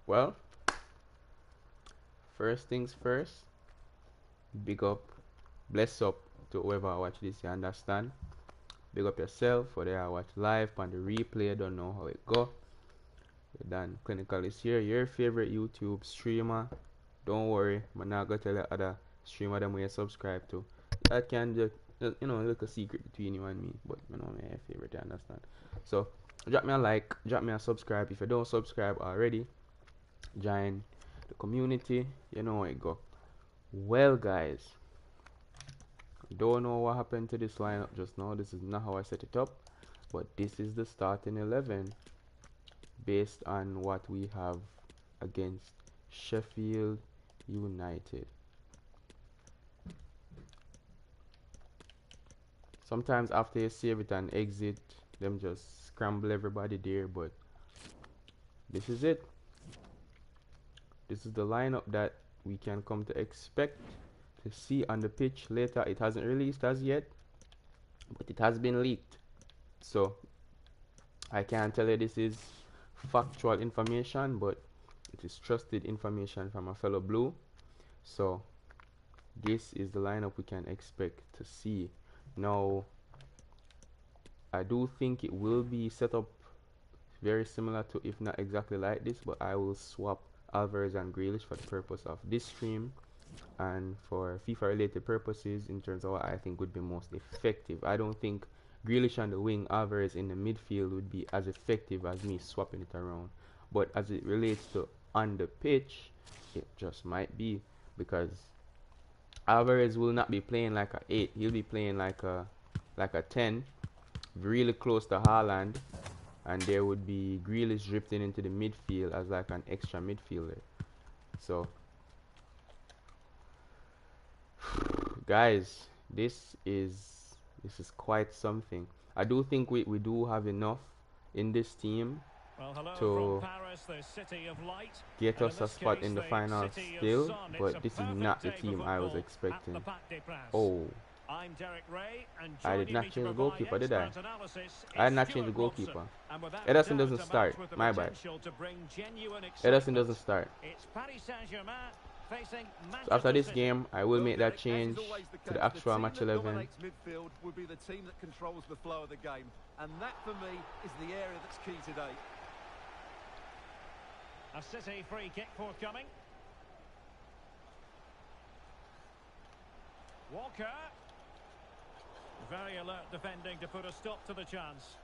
Well, first things first, big up, bless up to whoever watch this, you understand? Big up yourself for they watch live on the replay, don't know how it go. You done. Clinical is here, your favorite YouTube streamer. Don't worry, I'm not gonna tell the other streamer them where you subscribe to. That can just, look a secret between you and me, but my favorite, you understand? So, drop me a like, drop me a subscribe. If you don't subscribe already, join the community. You know how it go. Well, guys, don't know what happened to this lineup just now. This is not how I set it up, but this is the starting 11 based on what we have against Sheffield United. Sometimes after you save it and exit, them just scramble everybody there, but this is it. This is the lineup that we can come to expect to see on the pitch later. It hasn't released as yet, but it has been leaked. So I can't tell you this is factual information, but it is trusted information from a fellow Blue. So this is the lineup we can expect to see. Now, I do think it will be set up very similar to, if not exactly like this, but I will swap Alvarez and Grealish for the purpose of this stream and for FIFA related purposes in terms of what I think would be most effective. I don't think Grealish on the wing, Alvarez in the midfield would be as effective as me swapping it around. But as it relates to on the pitch, it just might be, because Alvarez will not be playing like a 8. He'll be playing like a 10, really close to Haaland, and there would be Grealish drifting into the midfield as like an extra midfielder. So, guys, this is quite something. I do think we do have enough in this team to get us a spot in the final still, but this is not the team I was expecting. Oh, I did not change the goalkeeper, did I? I did not change the goalkeeper. Ederson doesn't start. My bad. Ederson doesn't start. So after this game, I will make that change to the actual match 11. Midfield would be the team that controls the flow of the game, and that for me is the area that's key today. A City free kick forthcoming. Walker. Very alert defending to put a stop to the chance.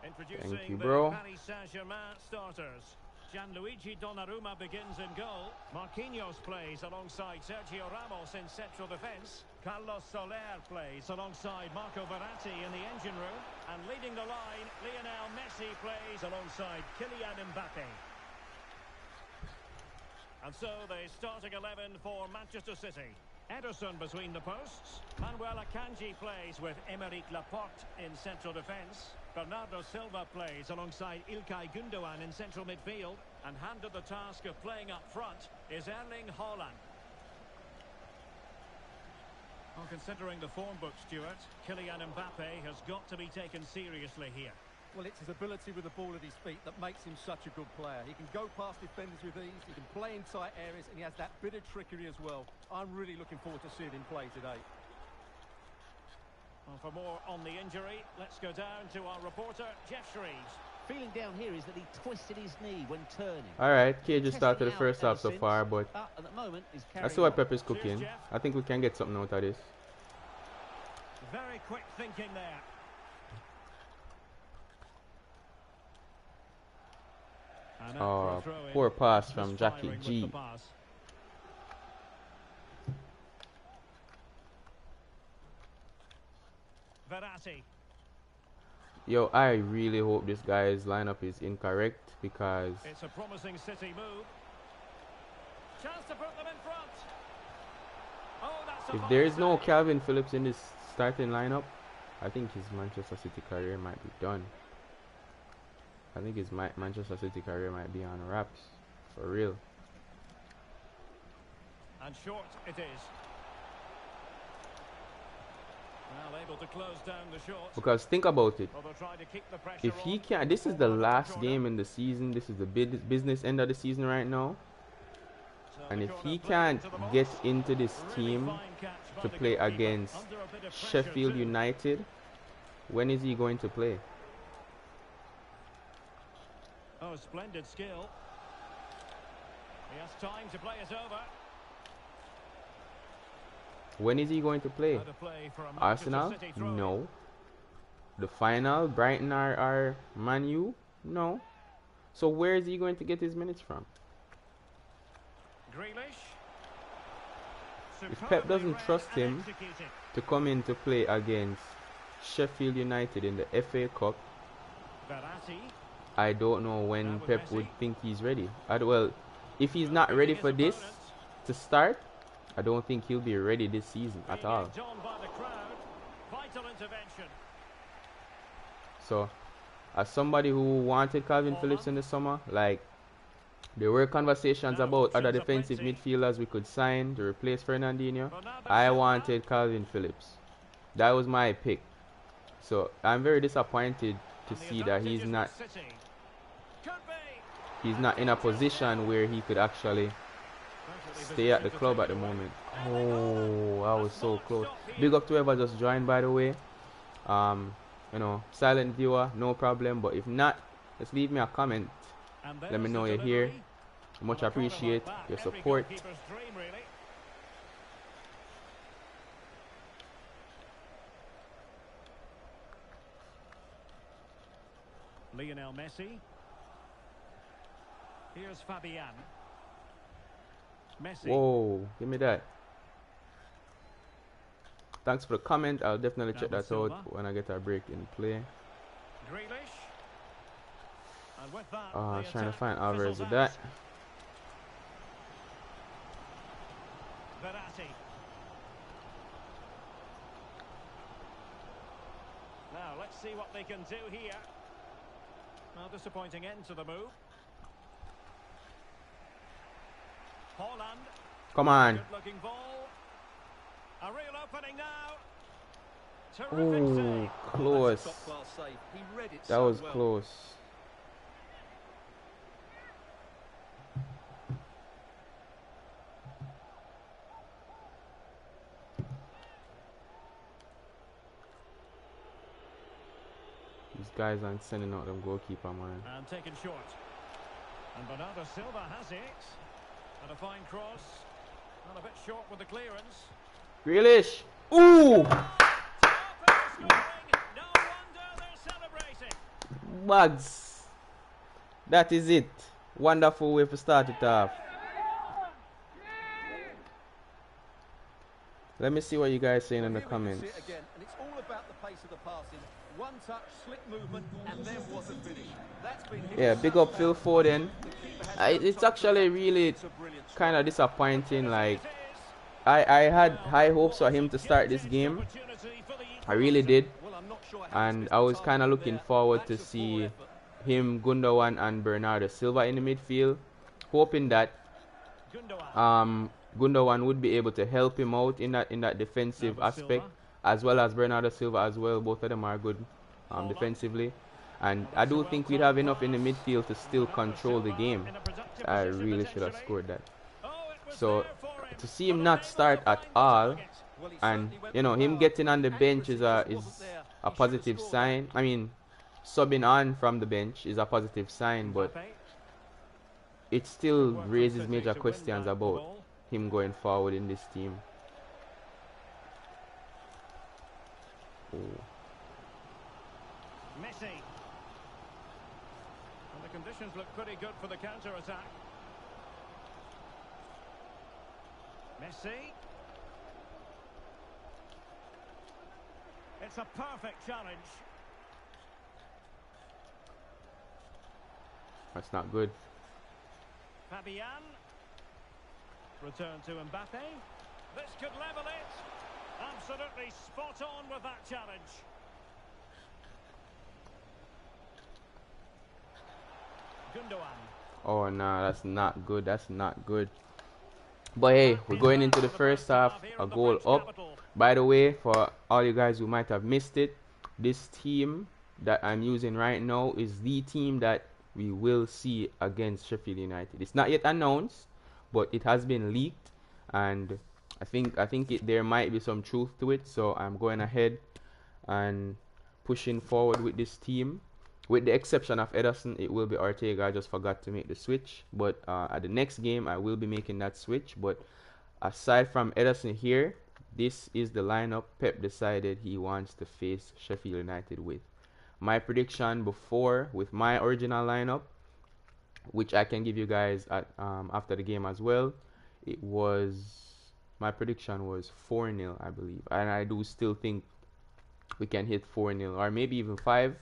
Introducing Thank you, bro. the Paris Saint-Germain starters. Gianluigi Donnarumma begins in goal. Marquinhos plays alongside Sergio Ramos in central defence. Carlos Soler plays alongside Marco Verratti in the engine room. And leading the line, Lionel Messi plays alongside Kylian Mbappe. And so the starting 11 for Manchester City. Ederson between the posts. Manuel Akanji plays with Aymeric Laporte in central defence. Bernardo Silva plays alongside Ilkay Gundogan in central midfield. And handed the task of playing up front is Erling Haaland. Well, considering the form book, Stuart, Kylian Mbappe has got to be taken seriously here. Well, it's his ability with the ball at his feet that makes him such a good player. He can go past defenders with ease, he can play in tight areas, and he has that bit of trickery as well. I'm really looking forward to seeing him play today. Well, for more on the injury, let's go down to our reporter, Jeff Shreves. Feeling down here is that he twisted his knee when turning. Alright, K just started the first half so far, but at the moment is I see what Pep is cooking. I think we can get something out of this. Very quick thinking there. Oh, poor pass from Jackie G. Verratti. Yo, I really hope this guy's lineup is incorrect, because It's a promising City move. Chance to put them in front. Oh, that's if there is no Calvin Phillips in this starting lineup, I think his Manchester City career might be done. I think his Manchester City career might be on wraps, for real. And short it is. Well, able to close down the shot. Because think about it. Well, they'll try to keep the pressure If he on can't, from this is the corner to last corner. game in the season. This is the business end of the season right now. So And the if corner he played can't into the box. get into this Really team fine catch by to the play goalkeeper. against Under a bit of pressure Sheffield too. United, when is he going to play? Oh, splendid skill. He has time to play it over. When is he going to play? Out of play for a Manchester Arsenal? City throw. No. The final? Brighton or Man U? No. So where is he going to get his minutes from? Grealish. If Pep doesn't Superbly trust read and him executed. to come in to play against Sheffield United in the FA Cup, Verratti. I don't know when That was Pep Messi. would think he's ready. Well, if he's not ready for this to start, I don't think he'll be ready this season at all. Being egged on by the crowd. Vital intervention. So, as somebody who wanted Calvin Phillips in the summer, like, there were conversations Now about other options are defensive plenty. midfielders we could sign to replace Fernandinho. Bernardo I Silva. wanted Calvin Phillips. That was my pick. So, I'm very disappointed to And the see that advantage he's is not with City. Could be. in a position where he could actually stay at the club at the moment. Oh, I was so close. Big up to whoever just joined, by the way. You know, silent viewer, no problem. But if not, just leave me a comment. And Let me there's know the you're here. delivery. Much And a corner appreciate like that, your every support. goalkeeper's dream, really. Lionel Messi. Here's Fabian. Messi. Whoa, give me that. Thanks for the comment. I'll definitely check Bernardo that Silva. out when I get a break in play. Grealish. And with that, the Trying to attack find Alvarez fizzles with out. that. Verratti. Now let's see what they can do here. Well, disappointing end to the move. Holland. Come on. Good looking ball. A real opening now. Terrific Oh, save. close. That's a top-class save. He read it That so was well. close. These guys aren't sending out them goalkeeper, man. And taken short. And Bernardo Silva has it. And a fine cross. And a bit short with the clearance. Grealish. Ooh! Scoring. No wonder they're celebrating. Bugs. That is it. Wonderful way to start it off. Let me see what you guys saying in the Here we can comments. see it again, and it's all about the pace of the passing. One touch, slick movement, and then what a finish. That's been hit Yeah, so big up bad. Phil Foden. The keeper has no It's time actually to- really It's a brilliant strike. kind of disappointing. Like, It is. I had high hopes for him to start this game. Opportunity for the I really did. Well, I'm not sure how And he's I was missed the kind of target looking there. forward That's to a poor see effort. him, Gundogan, and Bernardo Silva in the midfield, hoping that Gundogan. Gundogan would be able to help him out in that defensive Bernardo aspect, Silva. as well as Bernardo Silva as well. Both of them are good Holland. defensively, and Well, I that's a do think we'd well-timed have enough in the pass. midfield to still Bernardo control the Silva game. in a productive I position really should have potentially. scored that. Oh, it was So, there for him, to see him but not unable to start at find the all, target. Well, he and certainly went you know, for him hard. getting on the bench is Accuracy just wasn't there. a He should have positive scored sign. I mean, subbing on from the bench is a positive sign, but Mbappe. it still Work for raises City major to win questions back the about ball. him going forward in this team. Oh. Messi. And the conditions look pretty good for the counter-attack. Messi. It's a perfect challenge. That's not good. Fabian. Return to Mbappe. This could level it. Absolutely spot on with that challenge. Gundogan. Oh no, that's not good. That's not good. But hey, we're going into the first half, a goal up. By the way, for all you guys who might have missed it, this team that I'm using right now is the team that we will see against Sheffield United. It's not yet announced, but it has been leaked, and I think there might be some truth to it. So I'm going ahead and pushing forward with this team. With the exception of Ederson, it will be Ortega. I just forgot to make the switch, but at the next game I will be making that switch. But aside from Ederson here, this is the lineup Pep decided he wants to face Sheffield United with. My prediction before with my original lineup, which I can give you guys at after the game as well, it was my prediction was 4-0, I believe, and I do still think we can hit 4-0 or maybe even 5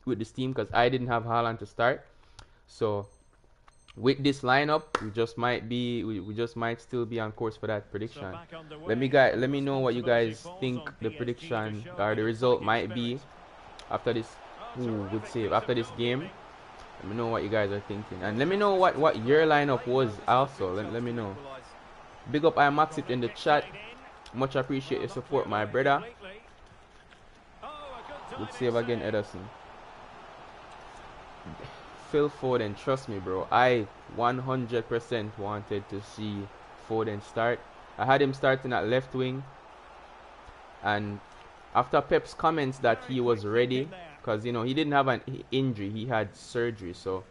with this team because I didn't have Haaland to start. So with this lineup, we just might still be on course for that prediction. Let me know what you guys think the prediction or the result might be after this. Ooh, good save after this game. Let me know what you guys are thinking, and let me know what your lineup was also. Let me know. Big up, I Max it in the chat. Much appreciate your support, my brother. Good save again, Ederson. Phil Foden, trust me, bro. I 100% wanted to see Foden start. I had him starting at left wing, and after Pep's comments that he was ready, because you know he didn't have an injury, he had surgery, so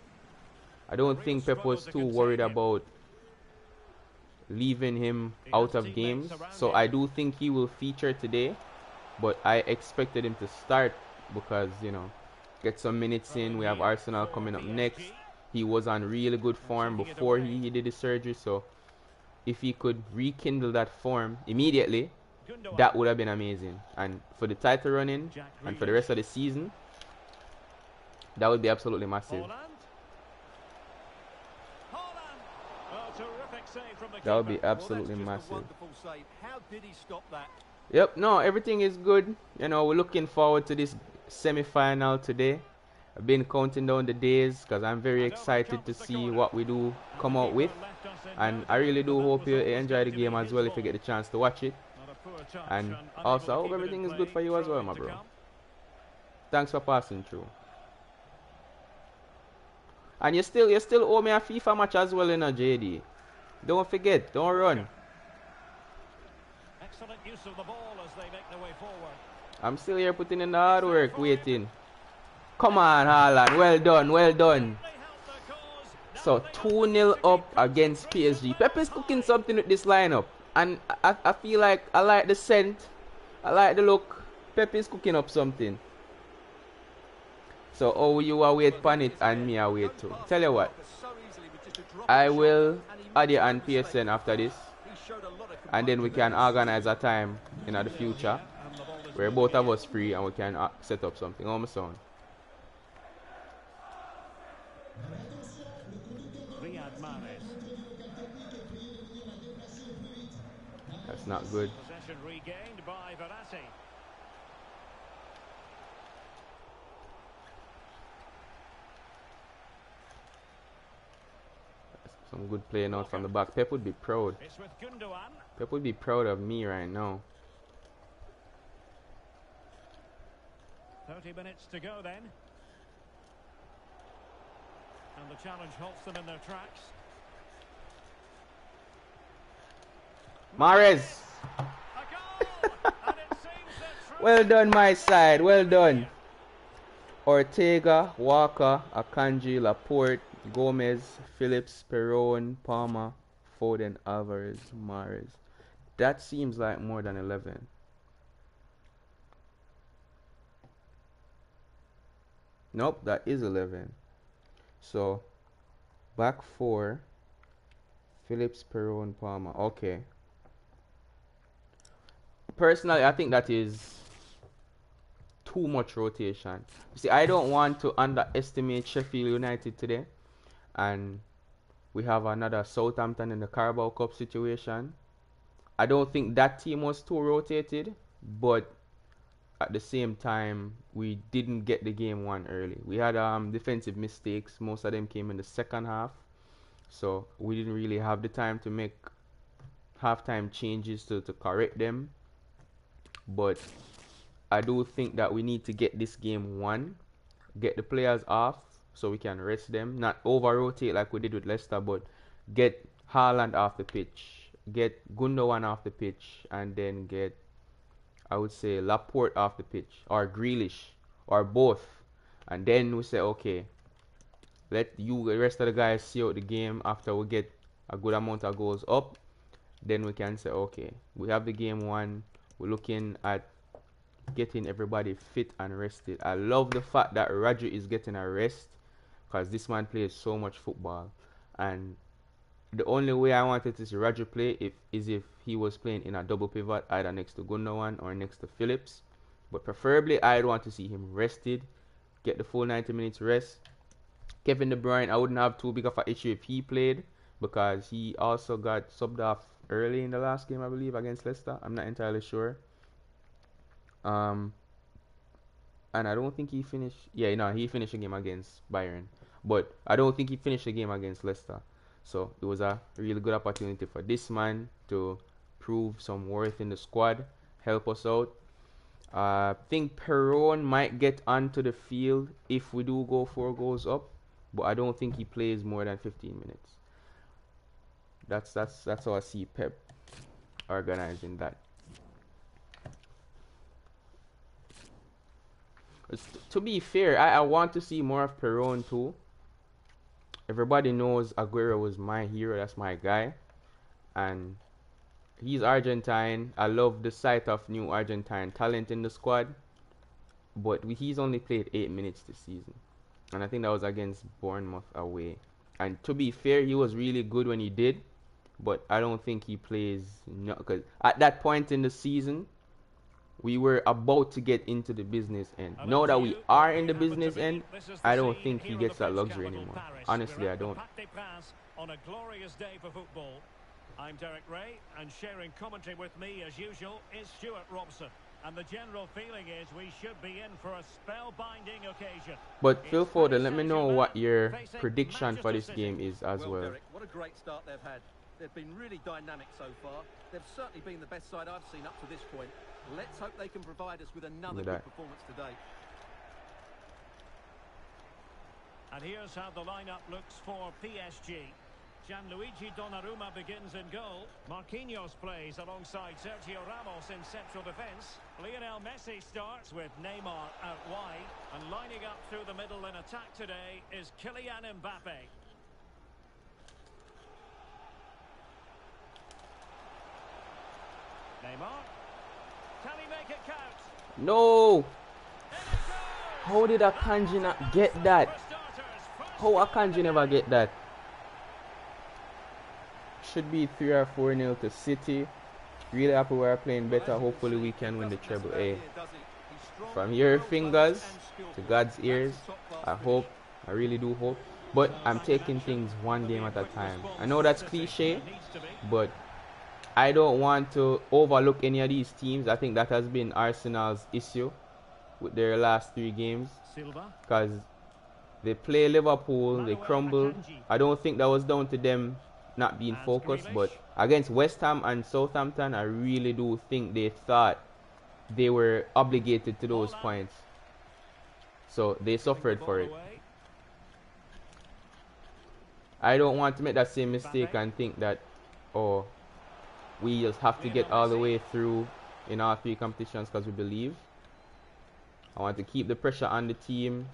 I don't think Pep was too worried about leaving him out of games. So I do think he will feature today, but I expected him to start because, you know, get some minutes in. We have Arsenal coming up next. He was on really good form before he did the surgery, so if he could rekindle that form immediately, that would have been amazing. And for the title running and for the rest of the season, that would be absolutely massive. That would be absolutely massive. How did he stop that? Yep, no, everything is good. You know, we're looking forward to this semi-final today. I've been counting down the days because I'm very excited to see what we do come out with. And I really do hope you enjoy the game as well if you get the chance to watch it. And also, I hope everything is good for you as well, my bro. Thanks for passing through. And you still owe me a FIFA match as well, you know, JD. Don't forget, don't run. Excellent use of the ball as they make their way forward. I'm still here putting in the hard work, waiting. Come on, Haaland. Well done, well done. So 2-0 up against PSG. Pep is cooking something with this lineup. And I feel like I like the scent. I like the look. Pep is cooking up something. So you are wait on it and me are wait too. Tell you what, I will add you on PSN after this, and then we can organize a time in the future where both of us free and we can set up something on my son. That's not good. Possession regained by Verratti. Some good playing out from the back. Pep would be proud. Pep would be proud of me right now. 30 minutes to go then. And the challenge halts them in their tracks. Mahrez! Well done, my side. Well done. Ortega, Walker, Akanji, Laporte, Gomez, Phillips, Perron, Palmer, Foden, Alvarez, Mahrez. That seems like more than 11. Nope, that is 11. So, back 4. Phillips, Perron, Palmer. Okay. Personally, I think that is too much rotation. You see, I don't want to underestimate Sheffield United today. And we have another Southampton in the Carabao Cup situation. I don't think that team was too rotated, but at the same time, we didn't get the game won early. We had defensive mistakes. Most of them came in the second half. So we didn't really have the time to make halftime changes to correct them. but I do think that we need to get this game won, get the players off so we can rest them, not over rotate like we did with Leicester, but get Haaland off the pitch, get Gundogan off the pitch, and then get, I would say, Laporte off the pitch, or Grealish, or both. And then we say, okay, let the rest of the guys see out the game. After we get a good amount of goals up, then we can say, okay, we have the game won. We're looking at getting everybody fit and rested. I love the fact that Roger is getting a rest, because this man plays so much football. And the only way I wanted to see Roger play is if he was playing in a double pivot, either next to Gundogan or next to Phillips. But preferably, I'd want to see him rested, get the full 90 minutes rest. Kevin De Bruyne, I wouldn't have too big of an issue if he played, because he also got subbed off early in the last game, I believe, against Leicester. I'm not entirely sure. And I don't think he finished. Yeah, no, he finished the game against Bayern, but I don't think he finished the game against Leicester. So it was a really good opportunity for this man to prove some worth in the squad, help us out. I think Perron might get onto the field if we do go 4 goals up, but I don't think he plays more than 15 minutes. That's how I see Pep organizing that. To be fair, I want to see more of Perron too. Everybody knows Aguero was my hero, that's my guy. And he's Argentine. I love the sight of new Argentine talent in the squad. But he's only played 8 minutes this season. And I think that was against Bournemouth away. And to be fair, he was really good when he did. But I don't think he plays, because at that point in the season, we were about to get into the business end. Now that we are in the business end, I don't think he gets that luxury anymore. Honestly, I don't. On a glorious day for football. I'm Derek Ray, and sharing commentary with me as usual is Stuart Robson. And the general feeling is we should be in for a spellbinding occasion. But Phil Foden, let me know what your prediction for this game is as well. Derek, what a great start they've had. They've been really dynamic so far. They've certainly been the best side I've seen up to this point. Let's hope they can provide us with another good performance today. And here's how the lineup looks for PSG. Gianluigi Donnarumma begins in goal. Marquinhos plays alongside Sergio Ramos in central defence. Lionel Messi starts with Neymar out wide. And lining up through the middle in attack today is Kylian Mbappe. Neymar. Can he make it count? No! How did Akanji not get that? How Akanji never get that? Should be 3 or 4-0 to City. Really happy we are playing better. Hopefully we can win the treble A. From your fingers to God's ears, I hope. I really do hope. But I'm taking things one game at a time. I know that's cliche, but I don't want to overlook any of these teams. I think that has been Arsenal's issue with their last 3 games, because they play Liverpool, they crumbled. I don't think that was down to them not being focused, but against West Ham and Southampton, I really do think they thought they were obligated to those points, so they suffered for it. I don't want to make that same mistake and think that, oh, we just have to get all the way through in all 3 competitions because we believe. I want to keep the pressure on the team,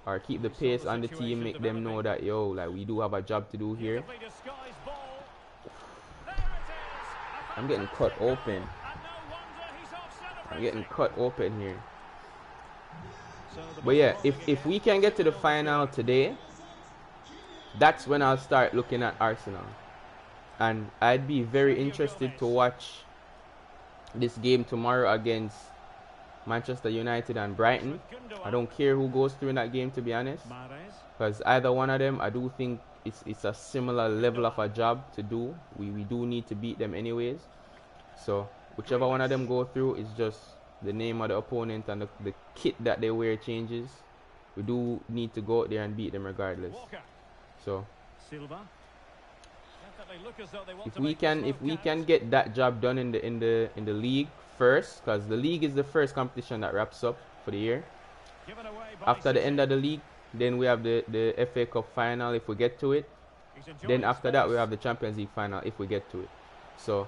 or keep the pace on the team, make them know that, yo, like, we do have a job to do here. I'm getting cut open. I'm getting cut open here. But yeah, if we can get to the final today, that's when I'll start looking at Arsenal. And I'd be very interested to watch this game tomorrow against Manchester United and Brighton. I don't care who goes through in that game, to be honest, because either one of them, I do think it's a similar level of a job to do. We do need to beat them anyways. So whichever one of them go through, it's just the name of the opponent and the kit that they wear changes. We do need to go out there and beat them regardless. So if we can get that job done in the league, first, because the league is the first competition that wraps up for the year. Given away by After the City. end of the league, then we have the FA Cup final if we get to it. He's enjoying Then after that, we space. have the Champions League final if we get to it. So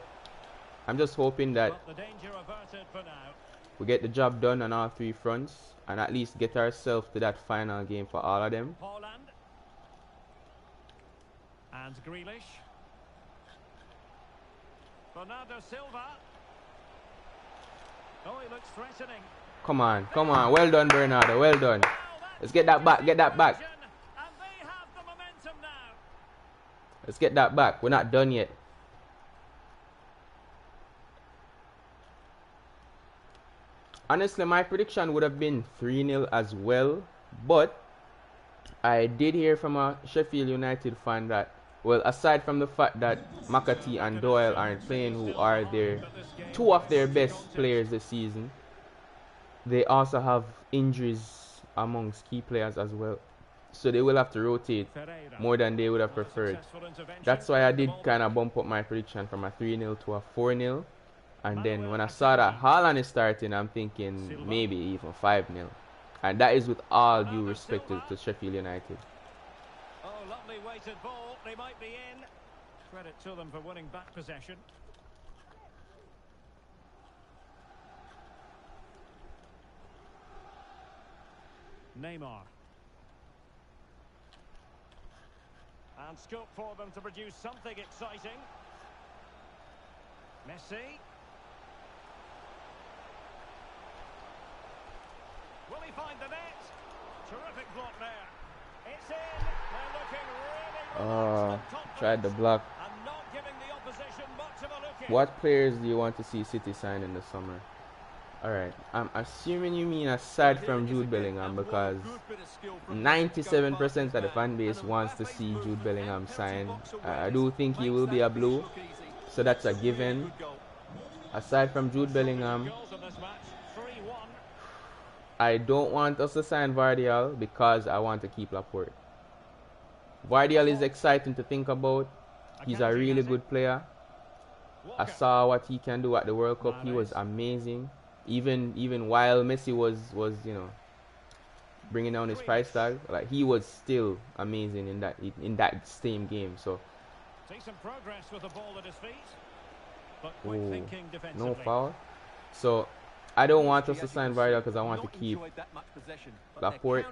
I'm just hoping that But the danger averted for now. we get the job done on all three fronts and at least get ourselves to that final game for all of them. Haaland. And Grealish. Bernardo Silva. Oh, he looks threatening. Come on, come on. Well done, Bernardo. Well done. Well, Let's get that back. Get that back. and they have the momentum now. Let's get that back. We're not done yet. Honestly, my prediction would have been 3-0 as well. But I did hear from a Sheffield United fan that, well, aside from the fact that McAtee and Doyle aren't playing, who are two of their best players this season, they also have injuries amongst key players as well. So they will have to rotate more than they would have preferred. That's why I did kind of bump up my prediction from a 3-0 to a 4-0. And then when I saw that Haaland is starting, I'm thinking maybe even 5-0. And that is with all due respect to Sheffield United. Oh, lovely weighted ball. They might be in. Credit to them for winning back possession. Neymar. And scope for them to produce something exciting. Messi. Will he find the net? Terrific block there. It's in. They're looking really relaxed and confident Tried the block. and not giving the opposition much of a look in. What players do you want to see City sign in the summer? Alright, I'm assuming you mean aside from Jude Bellingham, because 97% of the fan base wants to see Jude Bellingham sign. I do think he will be a blue, so that's a given. Aside from Jude Bellingham, Goals in this match, 3-1. I don't want us to sign Vardial because I want to keep Laporte. Vardial is exciting to think about. He's a really good player. I saw what he can do at the World Cup. He was amazing. Even while Messi was bringing down his price tag, like, he was still amazing in that same game. So See some progress with the ball at his feet. But quick thinking defensively. no foul. So I don't want us to sign Vardial because I want to keep Laporte.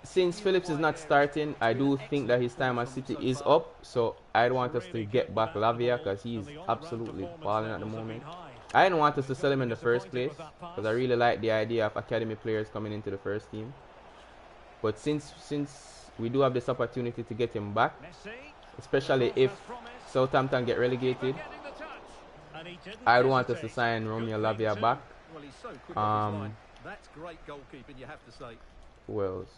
Since Phillips is not starting, I do think that his time at City is up. So I want us to get back Lavia because he's absolutely balling at the moment. I didn't want us to sell him in the first place because I really like the idea of academy players coming into the first team. But since we do have this opportunity to get him back, especially if Southampton get relegated, I would want us to sign Romeo Lavia back. Well, he's so quick off his line. That's great goalkeeping, you have to say. Who else?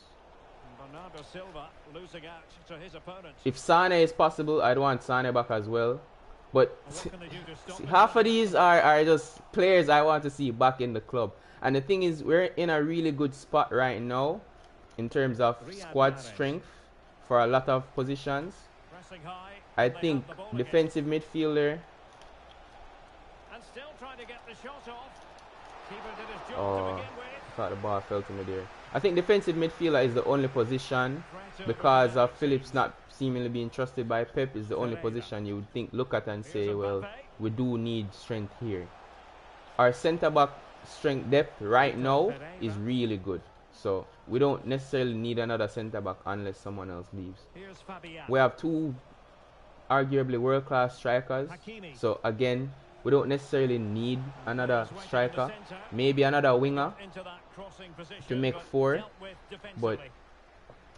Bernardo Silva losing out to his opponent. If Sane is possible, I'd want Sane back as well. But What can they do to stop half them? of these are just players I want to see back in the club. And the thing is, we're in a really good spot right now in terms of squad strength for a lot of positions. Pressing high, I they think have the ball again. defensive midfielder. And still trying to get the shot off. Keeper did his job Oh, to begin with. thought the ball fell to me there. I think defensive midfielder is the only position, because of Phillips not seemingly being trusted by Pep, is the only position you would look at and say, well, we do need strength here. Our centre back strength depth right now is really good, so we don't necessarily need another centre back unless someone else leaves. Here's Fabian. We have two arguably world-class strikers, Hakimi. so again, we don't necessarily need another striker, maybe another winger Into that crossing position, to make but 4, dealt with but defensively.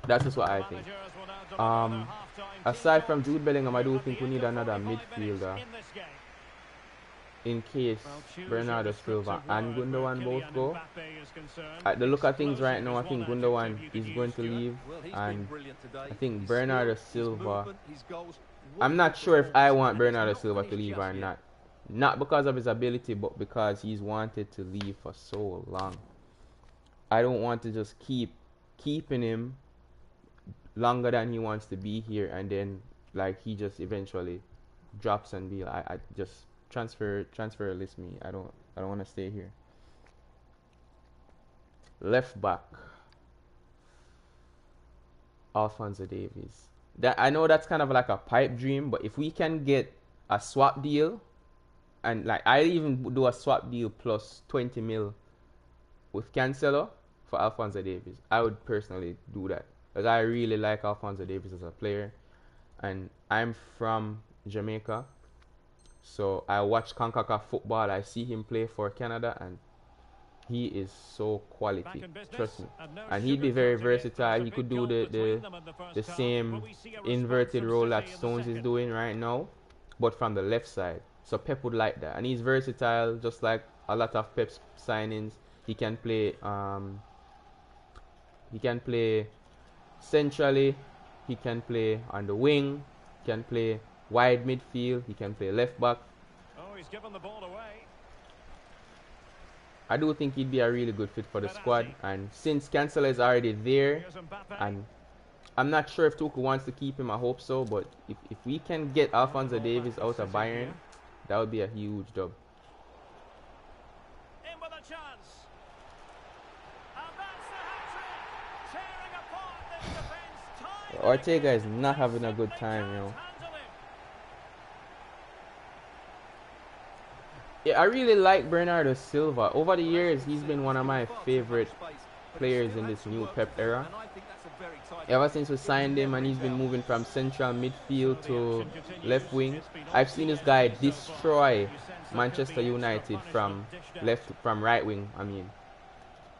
that's just what I think. Managers will now deliver their halftime Aside team from talks Jude Bellingham, I do at think the we end need of another 45 minutes midfielder in this game. in case Well, choose Bernardo your Silva descriptive and word where Gundogan both Kylian go. Mbappe is concerned. At the look of things right now, I Explosive think is one Gundogan adjective you is could going use, to Stuart. leave, Well, he's been and brilliant today. I think His Bernardo skill, his Silva. movement, his goals. I'm What not a sure if I performance, want and it's Bernardo not Silva to finished leave or just yet. not. Not because of his ability, but because he's wanted to leave for so long. I don't want to just keeping him longer than he wants to be here, and then like he just eventually drops and be like, transfer list me. I don't want to stay here. Left back, Alphonso Davies. That I know that's kind of like a pipe dream, but if we can get a swap deal, and like I even do a swap deal plus 20 mil with Cancelo for Alphonso Davies, I would personally do that. Because I really like Alphonso Davies as a player, and I'm from Jamaica, so I watch CONCACAF football. I see him play for Canada, and he is so quality. Trust me. And he'd be very versatile. He could do the same inverted role that Stones is doing right now, but from the left side. So Pep would like that, and he's versatile, just like a lot of Pep's signings. He can play. He can play centrally. He can play on the wing. He can play wide midfield. He can play left back. Oh, he's given the ball away. I do think he'd be a really good fit for the squad, and since Cancelo is already there, and I'm not sure if Tuchel wants to keep him, I hope so, but if we can get Alphonso Davies out of Bayern, that would be a huge dub. In with a chance. And that's the hat-trick. Tearing apart this defence. Ortega is not having a good time, you know. Yeah, I really like Bernardo Silva. Over the years, he's been one of my favorite players in this new Pep era. Ever since we signed him, and he's been moving from central midfield to left wing. I've seen this guy destroy Manchester United from right wing, I mean.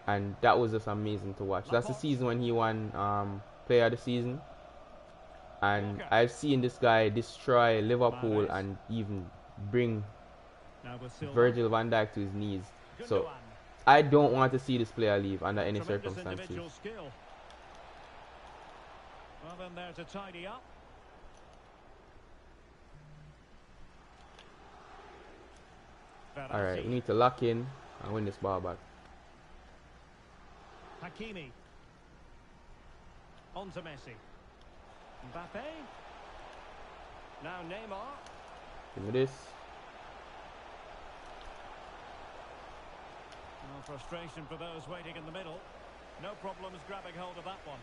And that was just amazing to watch. That's the season when he won Player of the Season. And I've seen this guy destroy Liverpool and even bring Virgil van Dijk to his knees. So I don't want to see this player leave under any circumstances. Well, then there to tidy up. Alright, we need to lock in and win this ball back. Hakimi. On to Messi. Mbappe. Now Neymar. Give me this. No frustration for those waiting in the middle. No problems grabbing hold of that one.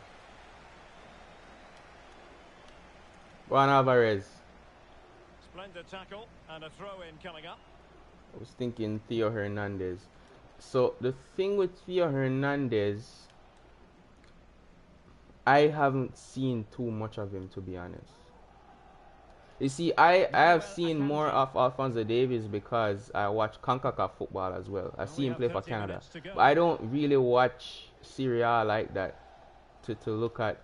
Juan Alvarez. Splendid tackle and a throw-in coming up. I was thinking Theo Hernandez. So the thing with Theo Hernandez, I haven't seen too much of him, to be honest. You see, I have seen more of Alphonso Davies because I watch CONCACAF football as well. I see him play for Canada. But I don't really watch Serie A like that to look at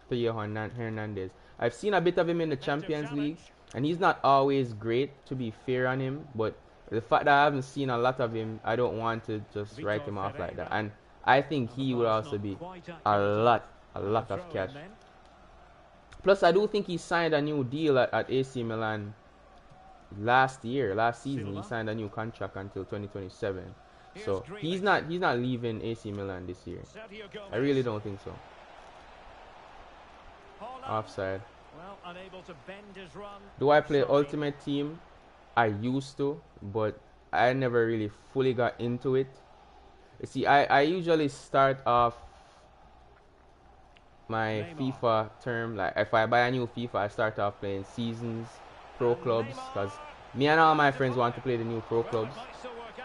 Theo Hernandez. I've seen a bit of him in the Champions League, and he's not always great, to be fair on him. But the fact that I haven't seen a lot of him, I don't want to just write him off like that. And I think he would also be a lot of cash. Plus, I do think he signed a new deal at AC Milan last season. He signed a new contract until 2027. So he's not leaving AC Milan this year. I really don't think so. Offside. Well, unable to bend his run. Do I play Ultimate Team? I used to, but I never really fully got into it. You see, I usually start off my FIFA term, like if I buy a new FIFA, I start off playing seasons, pro clubs, because me and all my friends want to play the new pro clubs,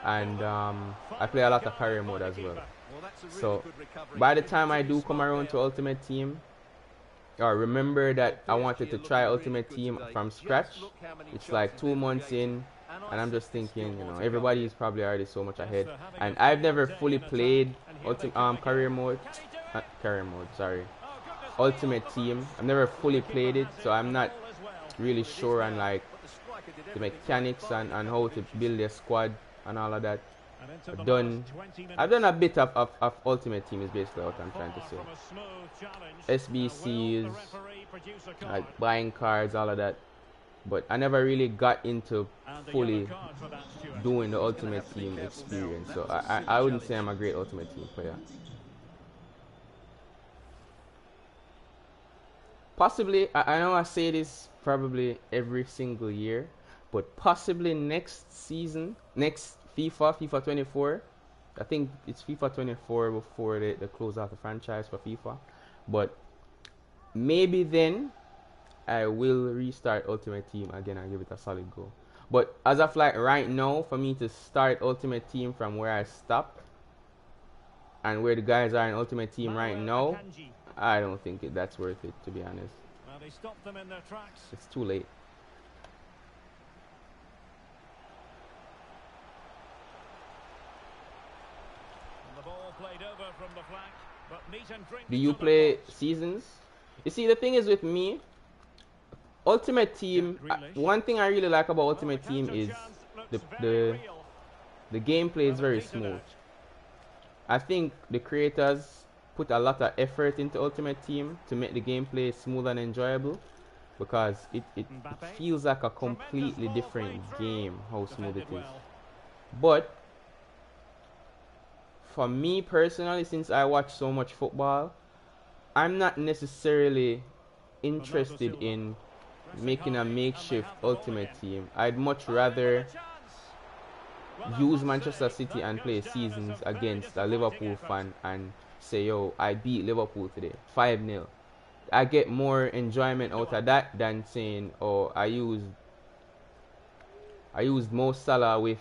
and I play a lot of career mode as well. So by the time I do come around to Ultimate Team, or remember that I wanted to try Ultimate Team from scratch, it's like 2 months in, and I'm just thinking, you know, everybody is probably already so much ahead, and I've never fully played Ultimate Team. I've never fully played it, so I'm not really sure on like the mechanics and how to build a squad and all of that. I've done a bit of Ultimate Team is basically what I'm trying to say. SBCs, like buying cards, all of that. But I never really got into fully doing the Ultimate Team experience. So I wouldn't say I'm a great Ultimate Team player. Possibly, I know I say this probably every single year, But possibly next season, next FIFA 24. I think it's FIFA 24 before they close out the franchise for FIFA. But maybe then I will restart Ultimate Team again and give it a solid go. But as of like right now, for me to start Ultimate Team from where I stopped and where the guys are in Ultimate Team right now, I don't think that's worth it, to be honest. Well, they stopped them in their tracks. It's too late. And the ball played over from the flank, but meat and drink. Do you play seasons? You see, the thing is with me, Ultimate Team, one thing I really like about Ultimate Team is the gameplay is very smooth. I think the creators put a lot of effort into Ultimate Team to make the gameplay smooth and enjoyable, because it feels like a completely different game how smooth it is. But for me personally, since I watch so much football, I'm not necessarily interested in making a makeshift Ultimate Team. I'd much rather use Manchester City and play seasons against a Liverpool fan and say, yo, I beat Liverpool today 5-0. I get more enjoyment out of that than saying, oh, I used Mo Salah in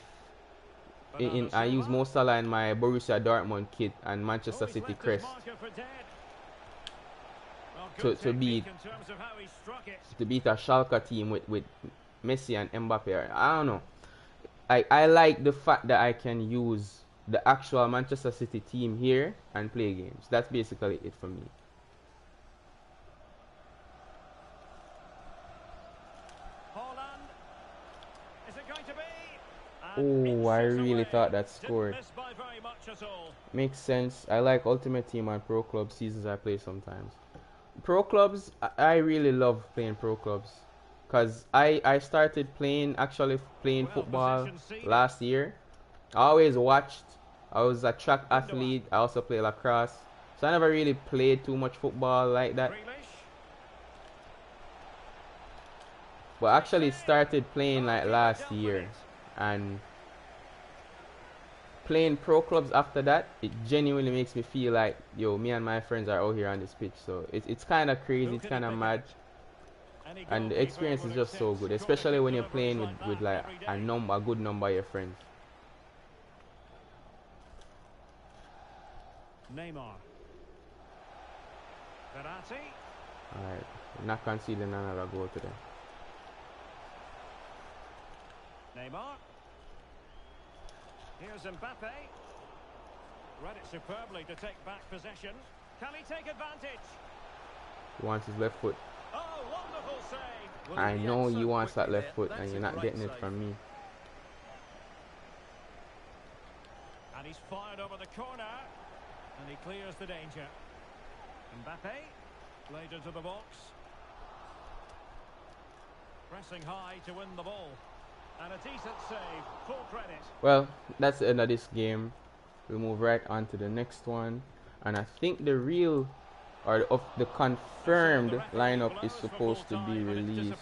my Borussia Dortmund kit and Manchester City crest to beat a Schalke team with Messi and Mbappe. I don't know. I like the fact that I can use the actual Manchester City team here and play games. That's basically it for me. Oh, I really thought that scored. Makes sense. I like Ultimate Team and Pro Club seasons I play sometimes. Pro Clubs, I really love playing Pro Clubs. Because I started actually playing football last year. I always watched. I was a track athlete. I also play lacrosse. So I never really played too much football like that. But I actually started playing like last year. And playing pro clubs after that, it genuinely makes me feel like, yo, me and my friends are out here on this pitch. So it's kind of crazy, it's kind of mad, and the experience is just so good, especially when you're playing with like a good number of your friends. Neymar. Verratti. Alright, we're not conceding another goal today. Neymar. Here's Mbappe. Read it superbly to take back possession. Can he take advantage? He wants his left foot. Oh, wonderful save. I know he wants that left foot, and you're not getting it from me. And he's fired over the corner. And he clears the danger. Mbappe. Played into the box. Pressing high to win the ball. And a decent save, full credit. Well, that's the end of this game. We'll move right on to the next one. And I think the real, or of the confirmed lineup is supposed to be released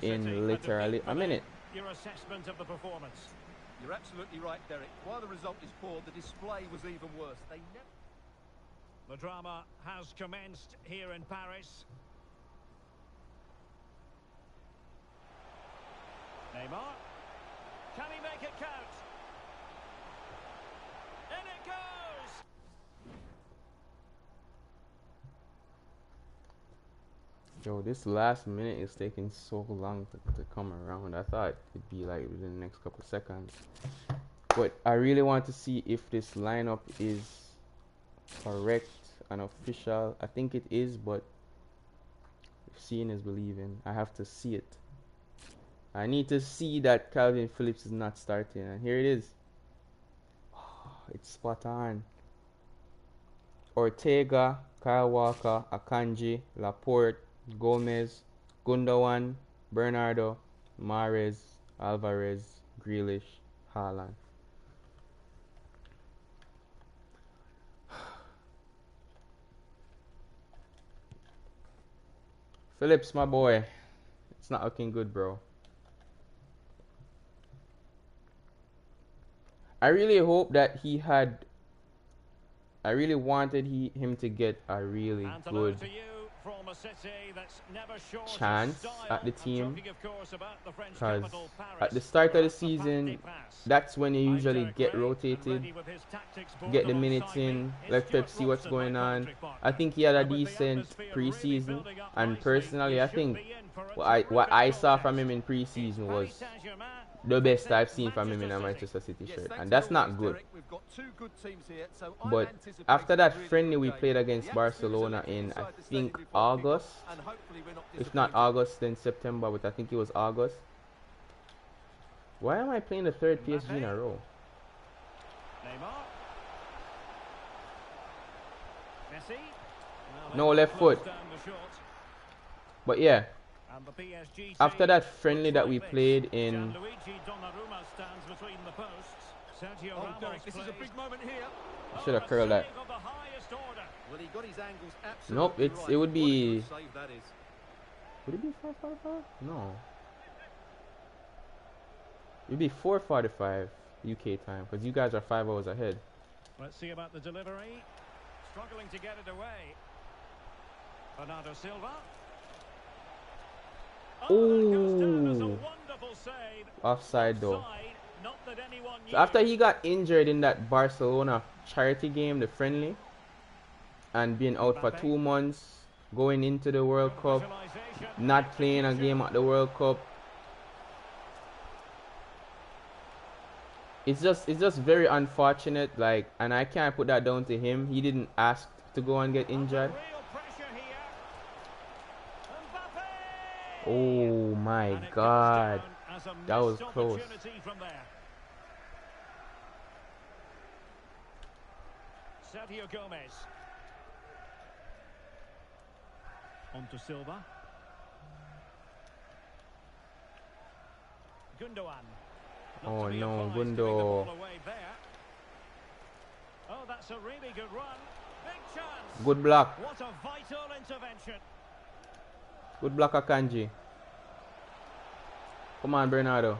in literally a minute. Your assessment of the performance. You're absolutely right, Derek. While the result is poor, the display was even worse. The drama has commenced here in Paris. Neymar. Can he make it count? In it goes! Yo, this last minute is taking so long to come around. I thought it'd be like within the next couple seconds. But I really want to see if this lineup is correct and official. I think it is, but seeing is believing. I have to see it. I need to see that Calvin Phillips is not starting, and here it is. Oh, it's spot on. Ortega, Kyle Walker, Akanji, Laporte, Gomez, Gundogan, Bernardo, Mahrez, Alvarez, Grealish, Haaland. Phillips, my boy. It's not looking good, bro. I really hope that he had. I really wanted him to get a really And hello good to you from a city that's never short of chance at style. the I'm team, talking, of course, about the French because capital, at the Paris. start of the Perhaps a pack de season, pass. that's when you usually Hijack get Ray, and rotated, ready with his tactics board get the minutes alongside me in, is let Pep Stuart see what's Robson, my going on. commentary I partner. think he had a And with the decent atmosphere really preseason, building up and nicely, personally, you I should think be in for a what terrific I saw contest. from him in It's preseason Paris was Saint-Germain the best facing I've seen from him in a Manchester Manchester City. City Yes, shirt, thanks and as that's not always, good. Derek. We've got two good teams here, so I'm But anticipating after a that really friendly good we game. played against The atmosphere is Barcelona electric in, I inside the stadium think, before August. kickoff, and hopefully we're not If not disappointed. August, then September, but I think it was August. Why am I playing the third PSG in a row? Neymar. Messi. Well, No, left foot. down the shot. But yeah, And the PSG after team that friendly looks that like we this. played in, Gianluigi Donnarumma stands between the posts. Sergio Oh, Ramos Derek, this is a plays. big moment here. should have a curled that. save of the highest order. Well, he got his angles absolutely Nope, right. it would What a be. good save that is. Would it be 4:45? No. It'd be 4:45 UK time, because you guys are 5 hours ahead. Let's see about the delivery. Struggling to get it away. Bernardo Silva. Oh, that goes down as a Ooh. wonderful save. Offside though. Offside, not that anyone So after knew. he got injured in that Barcelona charity game, the friendly, and being out for Mbappe. 2 months, going into the World Cup, Visualization, not playing a execution. game at the World Cup. It's just very unfortunate, like, and I can't put that down to him. He didn't ask to go and get injured. Real pressure here. Mbappe! Oh my And it goes God, down as a that was missed close. opportunity from there. Sergio Gomez. On to Silva. Gundogan. Not Oh to be no, advised, giving the Gundo. ball away there. Oh, that's a really good run. Big chance. Good block. What a vital intervention. Good block, Akanji. Come on, Bernardo.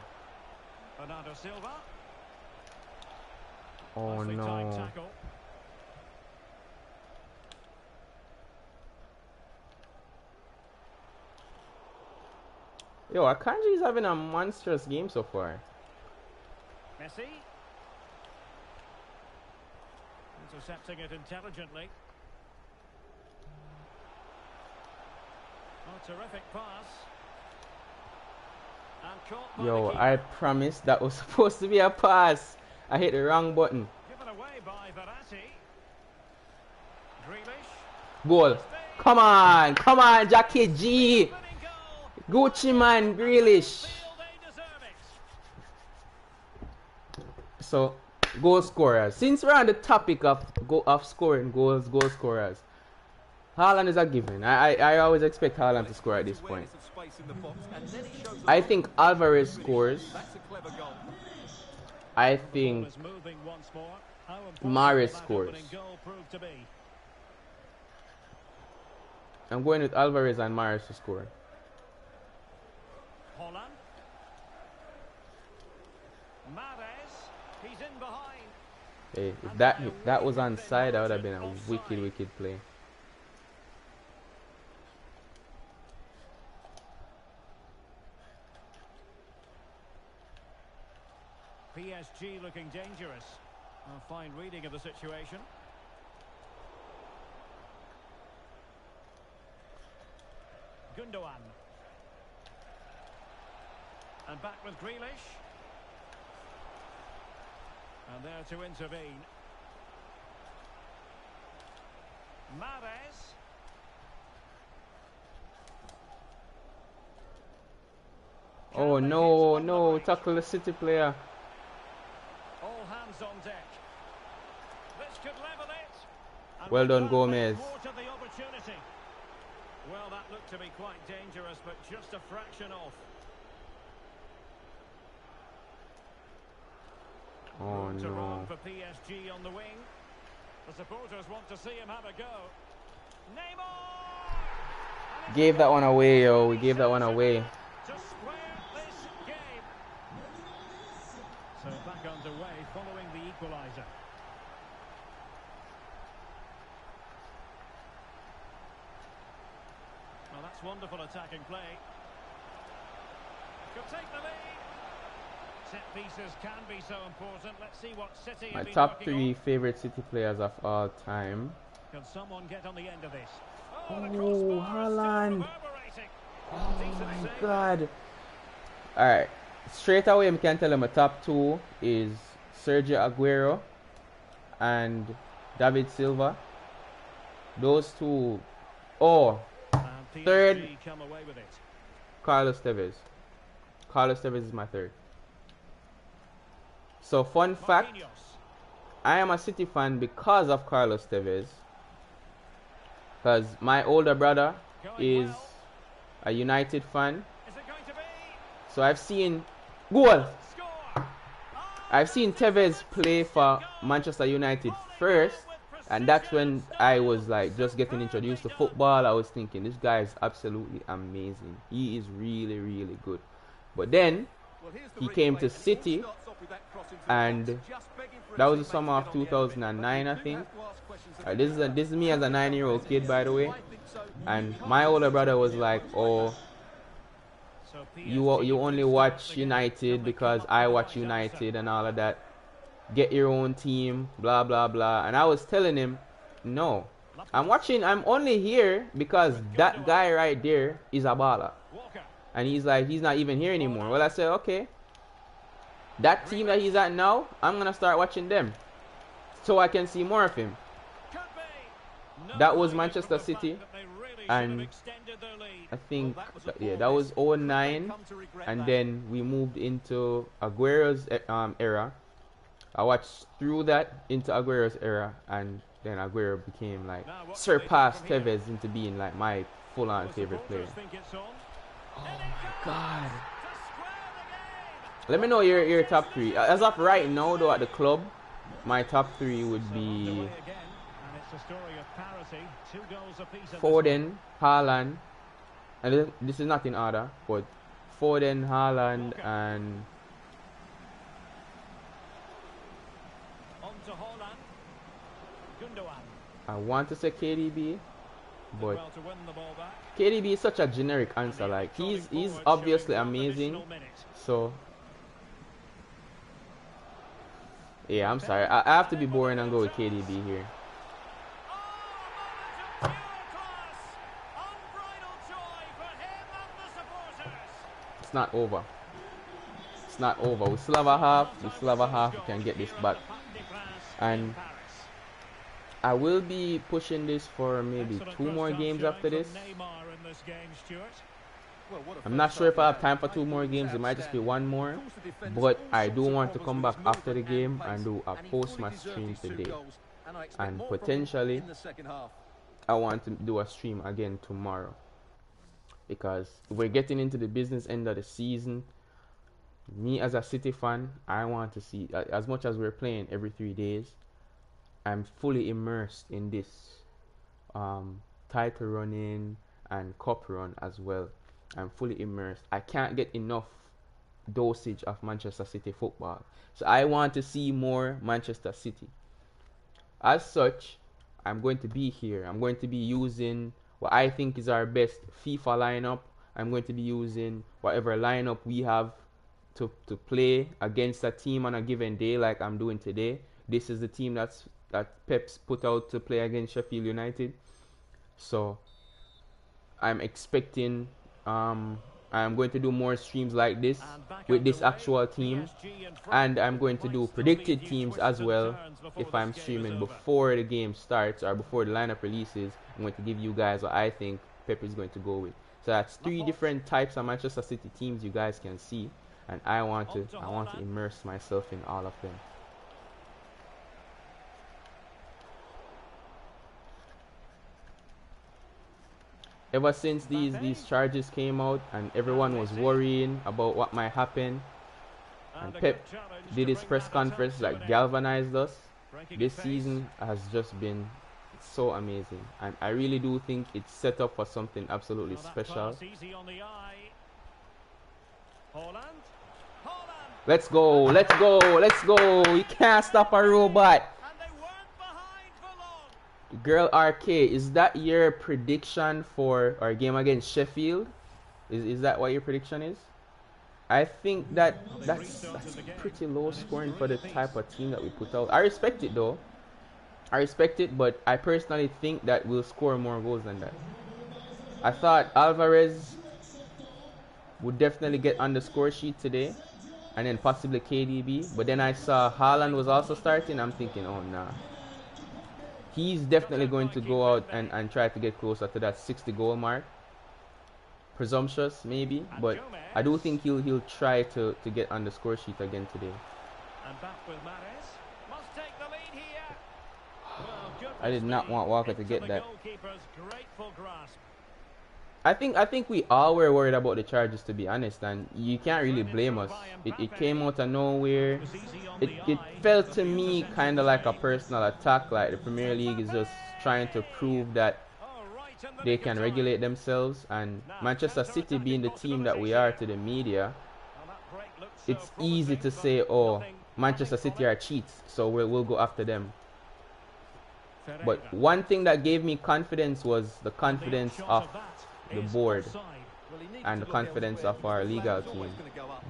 Bernardo Silva. Oh Nicely timed no. tackle. Yo, Akanji is having a monstrous game so far. Messi. Intercepting it intelligently. Oh, terrific pass. And caught by the Yo, keeper. I promise that was supposed to be a pass. I hit the wrong button. Given away by Verratti. Grealish. Goal. Come on, Jackie G. Winning goal. Gucci man, Grealish. Feel they deserve it. So, goal scorers. Since we're on the topic of scoring goals, goal scorers, Haaland is a given. I always expect Haaland to score at this point. Awareness of space in the box, and then he shows I a think lot of Alvarez finish. scores. That's a clever goal. I Ball think is moving once more. How important Mahrez that scores. opening goal proved to be. I'm going with Alvarez and Mahrez to score. Holland. Mahrez. He's in behind. Hey, if that was onside, that would have been a wicked play. PSG looking dangerous. A fine reading of the situation. Gundogan. And back with Grealish. And there to intervene. Mahrez. Oh no, tackle the City player. All hands on deck. This could level it. And Well with done, that, Gomez. make more to the opportunity. Well, that looked to be quite dangerous, but just a fraction off. Oh Room to run no. for PSG on the wing. The supporters want to see him have a go. Neymar! Gave that one away, yo. We gave that one away. To square this game. So back attack underway following the equaliser. Well, that's wonderful attacking play. Could take the lead. Set pieces can be so important. Let's see what City My have been top working 3 on. favorite City players of all time. Can someone get on the end of this? Oh, the crossbar is Haaland. still reverberating. Oh Decent my save. god. Alright. Straight away, I can tell you my top 2 is Sergio Aguero and David Silva. Those 2. Oh, And third, PSG come away with it. Carlos Tevez. Carlos Tevez is my third. So, fun fact, Marquinhos. I am a City fan because of Carlos Tevez. Because my older brother Going is well. a United fan. Is it going to be? So I've seen goal. Score. I've seen Tevez play for Manchester United first, and that's when I was like just getting introduced to football. I was thinking this guy is absolutely amazing. He is really, really good. But then Well, here's the he came replay. to It all City, starts off with that cross into the and box, just begging for a that was the teammate summer to of get on the end of it. 2009, I But you do think. have to ask questions about This is me as a 9-year-old kid, by the way. I think so. And You my can't older just brother sit was there like, and "Oh, So you PSG only restarts watch again. United Can they because come up I with watch the right answer? United and all of that. Get your own team, blah blah blah." And I was telling him, "No, I'm only here because that guy right there is a baller." Walker. And he's like, he's not even here anymore. Well, I said, okay, that team that he's at now, I'm gonna start watching them so I can see more of him. Could be. No That was hiding Manchester from the fact City, that they really should and have extended their lead. I think Well, that was a yeah, poor that was miss. 09, They come to regret and that. then we moved into Aguero's era. I watched through that into Aguero's era, and then Aguero became like Now, what do they do surpassed from here? Tevez into being like my full-on The favorite player. supporters think it's on. Oh And it my goes god! to square the game. Let me know your top 3. As of right now, though, at the club, my top 3 would So be underway again, and it's a story of parity. 2 goals apiece in this Foden, Haaland, and this is not in order, but Foden, Haaland, and one. On to Haaland. Gundogan. I want to say KDB, Did but well to win the ball back. KDB is such a generic answer. And the Like he's electronic forward obviously showing one amazing. additional minute. So yeah, I'm sorry. I have to be boring and go with KDB here. Oh, moment of pure class. Unbridled joy for him and the supporters. It's not over. It's not over. We still have a half. We still have a half. We can get this back. And I will be pushing this for maybe 2 more games after this. Well, what a I'm not first sure if I half have time for there. 2 more games. It might just be 1 more. Of course, the defenders But all I do sorts of want to problems come with back his after the movement game and and do a pace, post and he match fully stream deserved these 2 today. goals, and I expect And more from him potentially in the second half. I want to do a stream again tomorrow, because we're getting into the business end of the season. Me as a City fan, I want to see, as much as we're playing every 3 days, I'm fully immersed in this title running and cup run as well. I'm fully immersed. I can't get enough dosage of Manchester City football, so I want to see more Manchester City. As such, I'm going to be here. I'm going to be using what I think is our best FIFA lineup. I'm going to be using whatever lineup we have to play against a team on a given day, like I'm doing today. This is the team that Pep's put out to play against Sheffield United. So I'm expecting I'm going to do more streams like this with this actual team, and I'm going to do predicted teams as well. If I'm streaming before the game starts or before the lineup releases, I'm going to give you guys what I think Pep is going to go with. So that's 3 different types of Manchester City teams you guys can see, and I want to immerse myself in all of them. Ever since these charges came out and everyone was worrying about what might happen, and Pep did his press conference that galvanized us, this season has just been so amazing, and I really do think it's set up for something absolutely special. Let's go. Let's go. Let's go. You can't stop a robot. And they weren't behind for long. Girl RK, is that your prediction for our game against Sheffield? Is that what your prediction is? I think that's pretty low scoring for the type of team that we put out. I respect it though. I respect it, but I personally think that we'll score more goals than that. I thought Alvarez would definitely get on the score sheet today, and then possibly KDB. But then I saw Haaland was also starting. I'm thinking, oh nah. He's definitely going to go out and try to get closer to that 60 goal mark. Presumptuous maybe, but I do think he'll try to get on the score sheet again today. And back with Mahrez. Must take the lead here. Well, I did not want Walker to get that. Goalkeeper's grateful grasp. I think we all were worried about the charges, to be honest, and you can't really blame us. It came out of nowhere. It felt to me kind of like a personal attack, like the Premier League is just trying to prove that they can regulate themselves, and Manchester City being the team that we are to the media, it's easy to say, oh, Manchester City are cheats, so we'll go after them. But one thing that gave me confidence was the confidence of the board and the confidence of our legal team.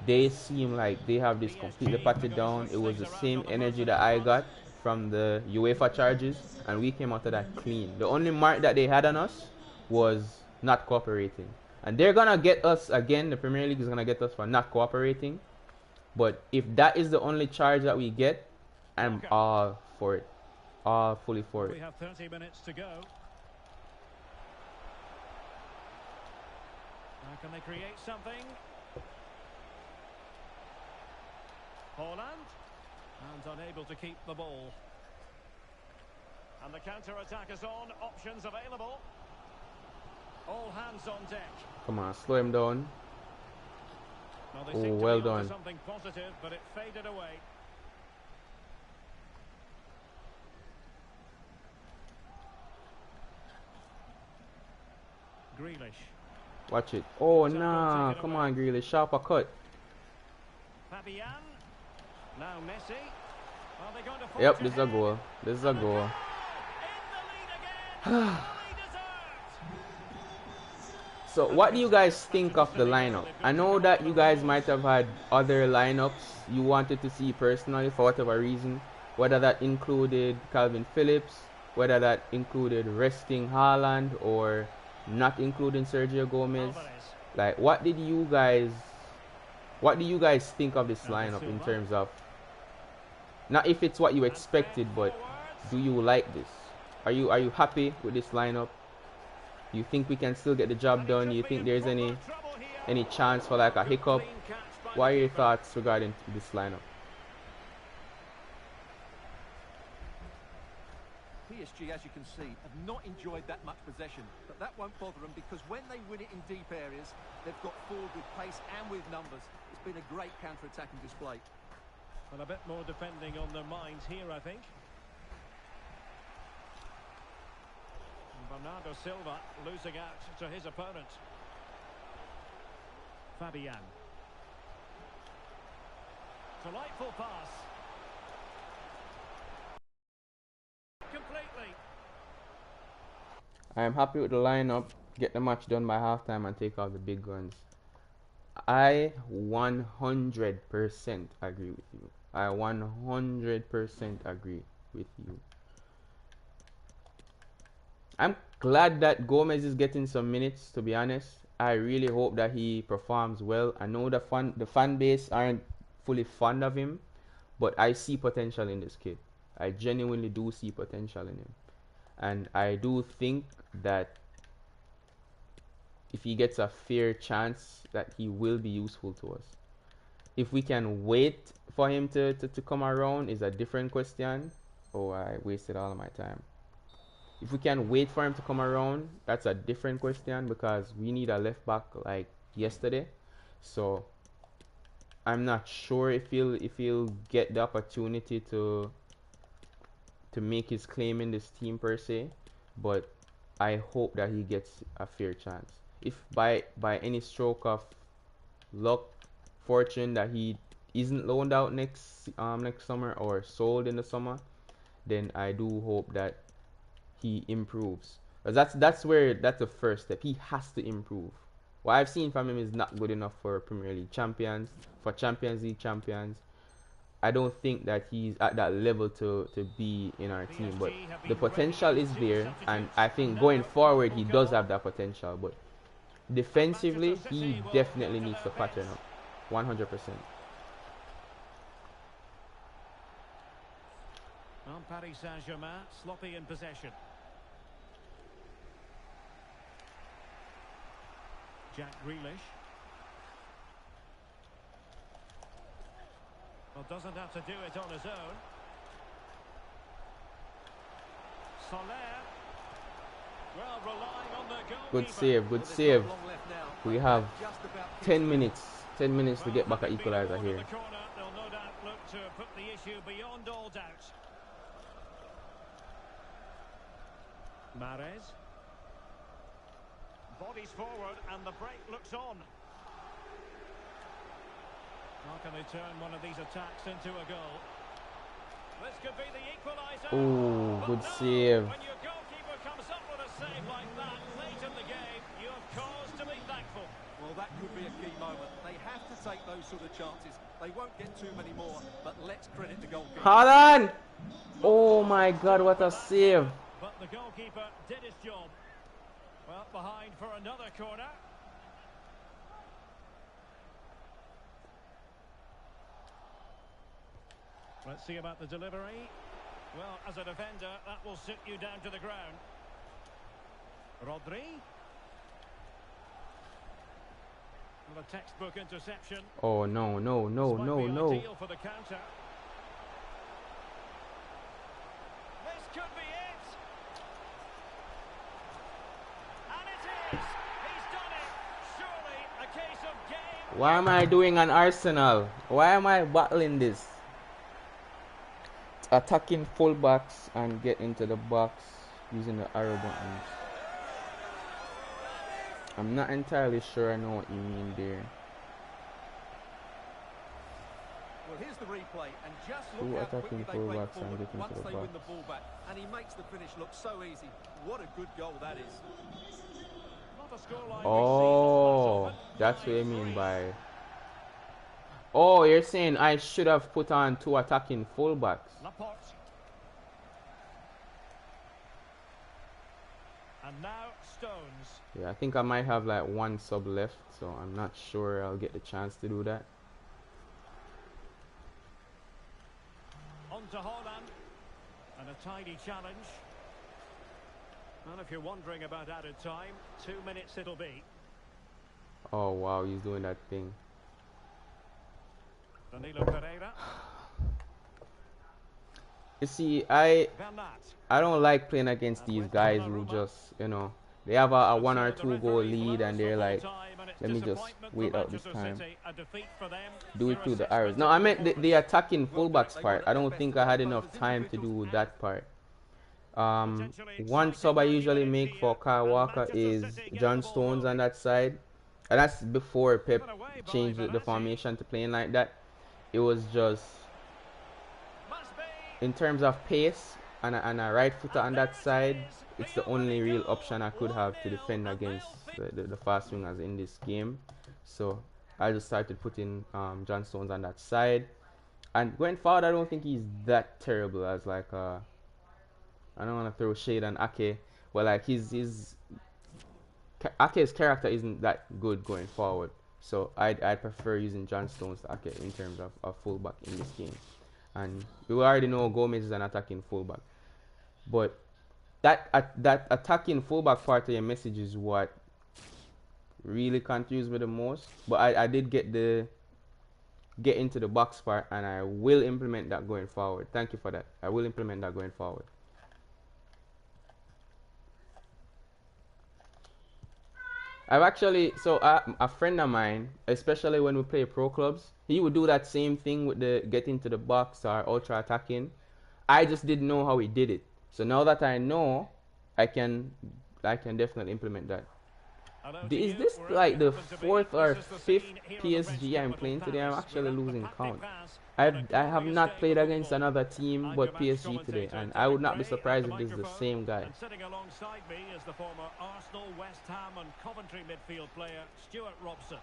They seem like they have this completely patted down. It was the same energy that I got from the UEFA charges, and we came out of that clean. The only mark that they had on us was not cooperating, and they're gonna get us again. The Premier League is gonna get us for not cooperating, but if that is the only charge that we get, I'm all for it, all fully for it. We have 30 minutes to go. Now can they create something? Haaland, and unable to keep the ball. And the counter-attack is on, options available. All hands on deck. Come on, slow him down. Well, they Oh, seem to well be onto done. something positive, but it faded away. Grealish. Watch it. Oh, nah. Come on, Grealish. Sharp a cut. Fabian. Now Messi. Are they going to force Yep, it this is a ahead? goal. This is a goal. In the lead again. Fully deserved. So what do you guys think of the lineup? I know that you guys might have had other lineups you wanted to see personally for whatever reason, whether that included Calvin Phillips, whether that included resting Haaland or not including Sergio Gomez. Like, what do you guys think of this lineup in terms of, not if it's what you expected, but do you like this? Are you happy with this lineup? You think we can still get the job done? You think there's any chance for like a hiccup? What are your thoughts regarding this lineup? PSG, as you can see, have not enjoyed that much possession, but that won't bother them because when they win it in deep areas, they've got forward with pace and with numbers. It's been a great counter-attacking display. And a bit more defending on their minds here, I think. And Bernardo Silva losing out to his opponent. Fabian. Delightful pass. Completely. I am happy with the lineup. Get the match done by halftime and take out the big guns. I 100% agree with you. I 100% agree with you. I'm glad that Gomez is getting some minutes, to be honest. I really hope that he performs well. I know the fan base aren't fully fond of him, but I see potential in this kid. I genuinely do see potential in him. And I do think that if he gets a fair chance, that he will be useful to us. If we can wait for him to come around is a different question. Oh, I wasted all of my time. If we can wait for him to come around, that's a different question because we need a left back like yesterday. So I'm not sure if he'll get the opportunity to make his claim in this team per se, but I hope that he gets a fair chance. If by any stroke of luck, fortune, that he isn't loaned out next summer or sold in the summer, then I do hope that he improves. 'Cause that's the first step. He has to improve. What I've seen from him is not good enough for Premier League champions, for Champions League champions. I don't think that he's at that level to be in our team, but the potential is there, and I think going forward he does have that potential. But defensively, he definitely needs to pattern up, 100%. On Paris Saint-Germain, sloppy in possession. Jack Grealish. Well, doesn't have to do it on his own. Soler. Well, relying on the goalkeeper. Good save, good save. We have 10 minutes to get back at equalizer here. They'll no doubt look to put the issue beyond all doubt. Mahrez. Bodies forward and the break looks on. How can they turn one of these attacks into a goal? This could be the equalizer. Oh, good save. When your goalkeeper comes up with a save like that late in the game, you have cause to be thankful. Well, that could be a key moment. They have to take those sort of chances. They won't get too many more, but let's credit the goalkeeper. Haaland! Oh my God, what a save! But the goalkeeper did his job. Well, behind for another corner. Let's see about the delivery. Well, as a defender, that will sit you down to the ground. Rodri. Well, a textbook interception. Oh no, no, no, This no, might be no. ideal for the counter. This could be it. And it is. He's done it. Surely a case of game. Why am I doing an Arsenal? Why am I battling this? Attacking fullbacks and get into the box using the arrow buttons. I'm not entirely sure I know what you mean there. Well, here's the replay, and just Two look how quickly attacking they break fullbacks and forward get into once the they box. win the ball back, and he makes the finish look so easy. What a good goal that is. Not a scoreline Oh, we see that's often. what you mean by... Oh, you're saying I should have put on two attacking fullbacks. Laporte. And now Stones. Yeah, I think I might have like one sub left, so I'm not sure I'll get the chance to do that. On to Haaland. And a tidy challenge. And if you're wondering about added time, 2 minutes it'll be. Oh wow, he's doing that thing. Danilo Pereira. You see, I Bernat. don't like playing against these guys who just, you know, they have a 1 or 2 goal lead and they're like, let me just wait out this time. Do it through the arrows. No, I meant the attacking fullbacks part. I don't think I had enough time to do that part. One sub I usually make for Kyle Walker is John Stones on that side. And that's before Pep changed the formation to playing like that. It was just, in terms of pace and a right footer on that side, it's the only real option I could have to defend against the fast wingers in this game. So I just started putting John Stones on that side. And going forward, I don't think he's that terrible as like I don't want to throw shade on Ake. Well, like Ake's character isn't that good going forward. So I'd prefer using John Stones to Ake in terms of a fullback in this game. And we already know Gomez is an attacking fullback. But that attacking fullback part of your message is what really confused me the most. But I did get into the box part, and I will implement that going forward. Thank you for that. I will implement that going forward. I've actually, so a friend of mine, especially when we play pro clubs, he would do that same thing with the get into the box or ultra attacking. I just didn't know how he did it. So now that I know, I can definitely implement that. Hello to Is you, this wherever like you the happen to be. fourth or This is the fifth scene here on the red PSG I'm strip at the playing today? I'm Palace, actually with a losing fantastic count. pass I on a have glorious not day played for against football. another team I'm your but match PSG today, commentator, and I Derek would not be Ray, at surprised the if this is the microphone. same guy. And sitting alongside me is the former Arsenal, West Ham and Coventry midfield player, Stuart Robson.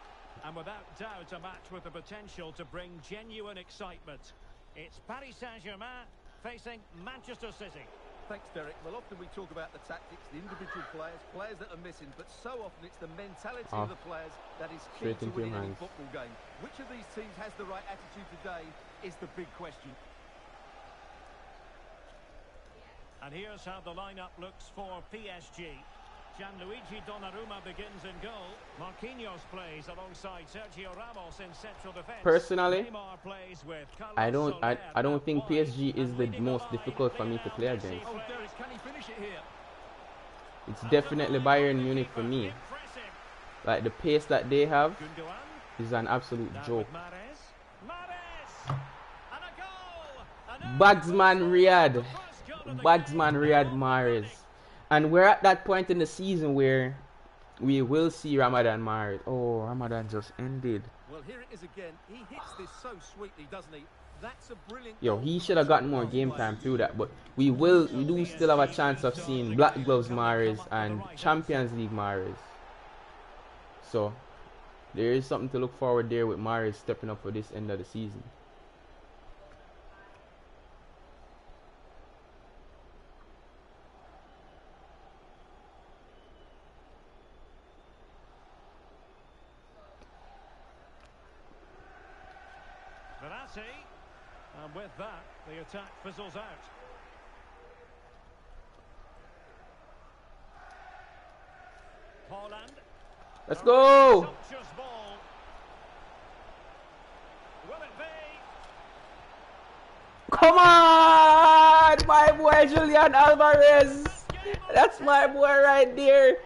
And without doubt, a match with the potential to bring genuine excitement. It's Paris Saint-Germain facing Manchester City. Thanks, Derek. Well, often we talk about the tactics, the individual players that are missing, but so often it's the mentality of the players that is key Straight to into your winning any hands. football game. Which of these teams has the right attitude today is the big question. And here's how the lineup looks for PSG. Gianluigi Donnarumma begins in goal. Marquinhos plays alongside Sergio Ramos in central defence. Personally, Neymar plays with I Carlos don't Soler think out wide. PSG is And the leading most line, difficult for me to play Lionel Messi against. Oh, plays. Derek, can he finish it here? It's definitely Bayern Munich for me. Impressive. Like the pace that they have Gundogan. is an absolute Down joke. with Mahrez. Mahrez. And a goal. And Bagsman Riyad. the first goal of the Bagsman game. Riyad Mahrez. And we're at that point in the season where we will see Ramadan Mahrez. Oh, Ramadan just ended. Well, here it is again. He hits this so sweetly, doesn't he? That's a brilliant Yo, goal he from should have a gotten more top-class game player. time through that. But we do still have a chance of seeing Black Gloves Mahrez and Champions League Mahrez. So there is something to look forward there with Mahrez stepping up for this end of the season. Verratti. And with that, the attack fizzles out. Holland. Let's go! Sumptuous ball. Will it be? Come on! My boy Julian Alvarez! That's my boy right there.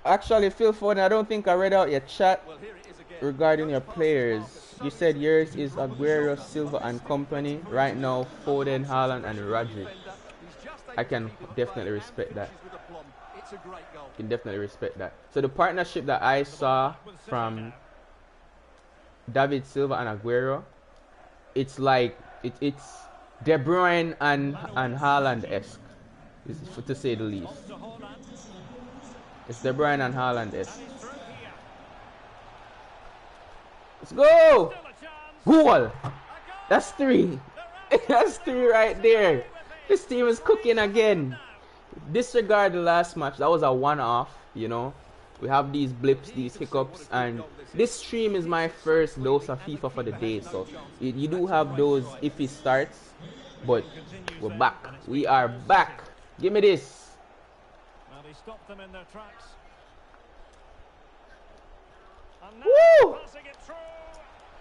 Actually, Phil Foden, I don't think I read out your chat Well, here it is again. regarding your players. You said yours is Aguero, Silva and company. Right now, Foden, Haaland and Rodri. I can definitely respect that. It's a great goal. Can definitely respect that. So the partnership that I saw from David Silva and Aguero, it's like it's De Bruyne and Haaland-esque, to say the least. It's De Bruyne and Haaland-esque. Let's go! Goal! That's 3. That's 3 right there. This team is cooking again. Disregard the last match. That was a one-off, you know. We have these blips, these hiccups, and this stream is my first dose of FIFA for the day. So you do have those iffy starts, but we're back. We are back. Give me this. Well, he stopped them in their tracks. And now Woo! passing it through.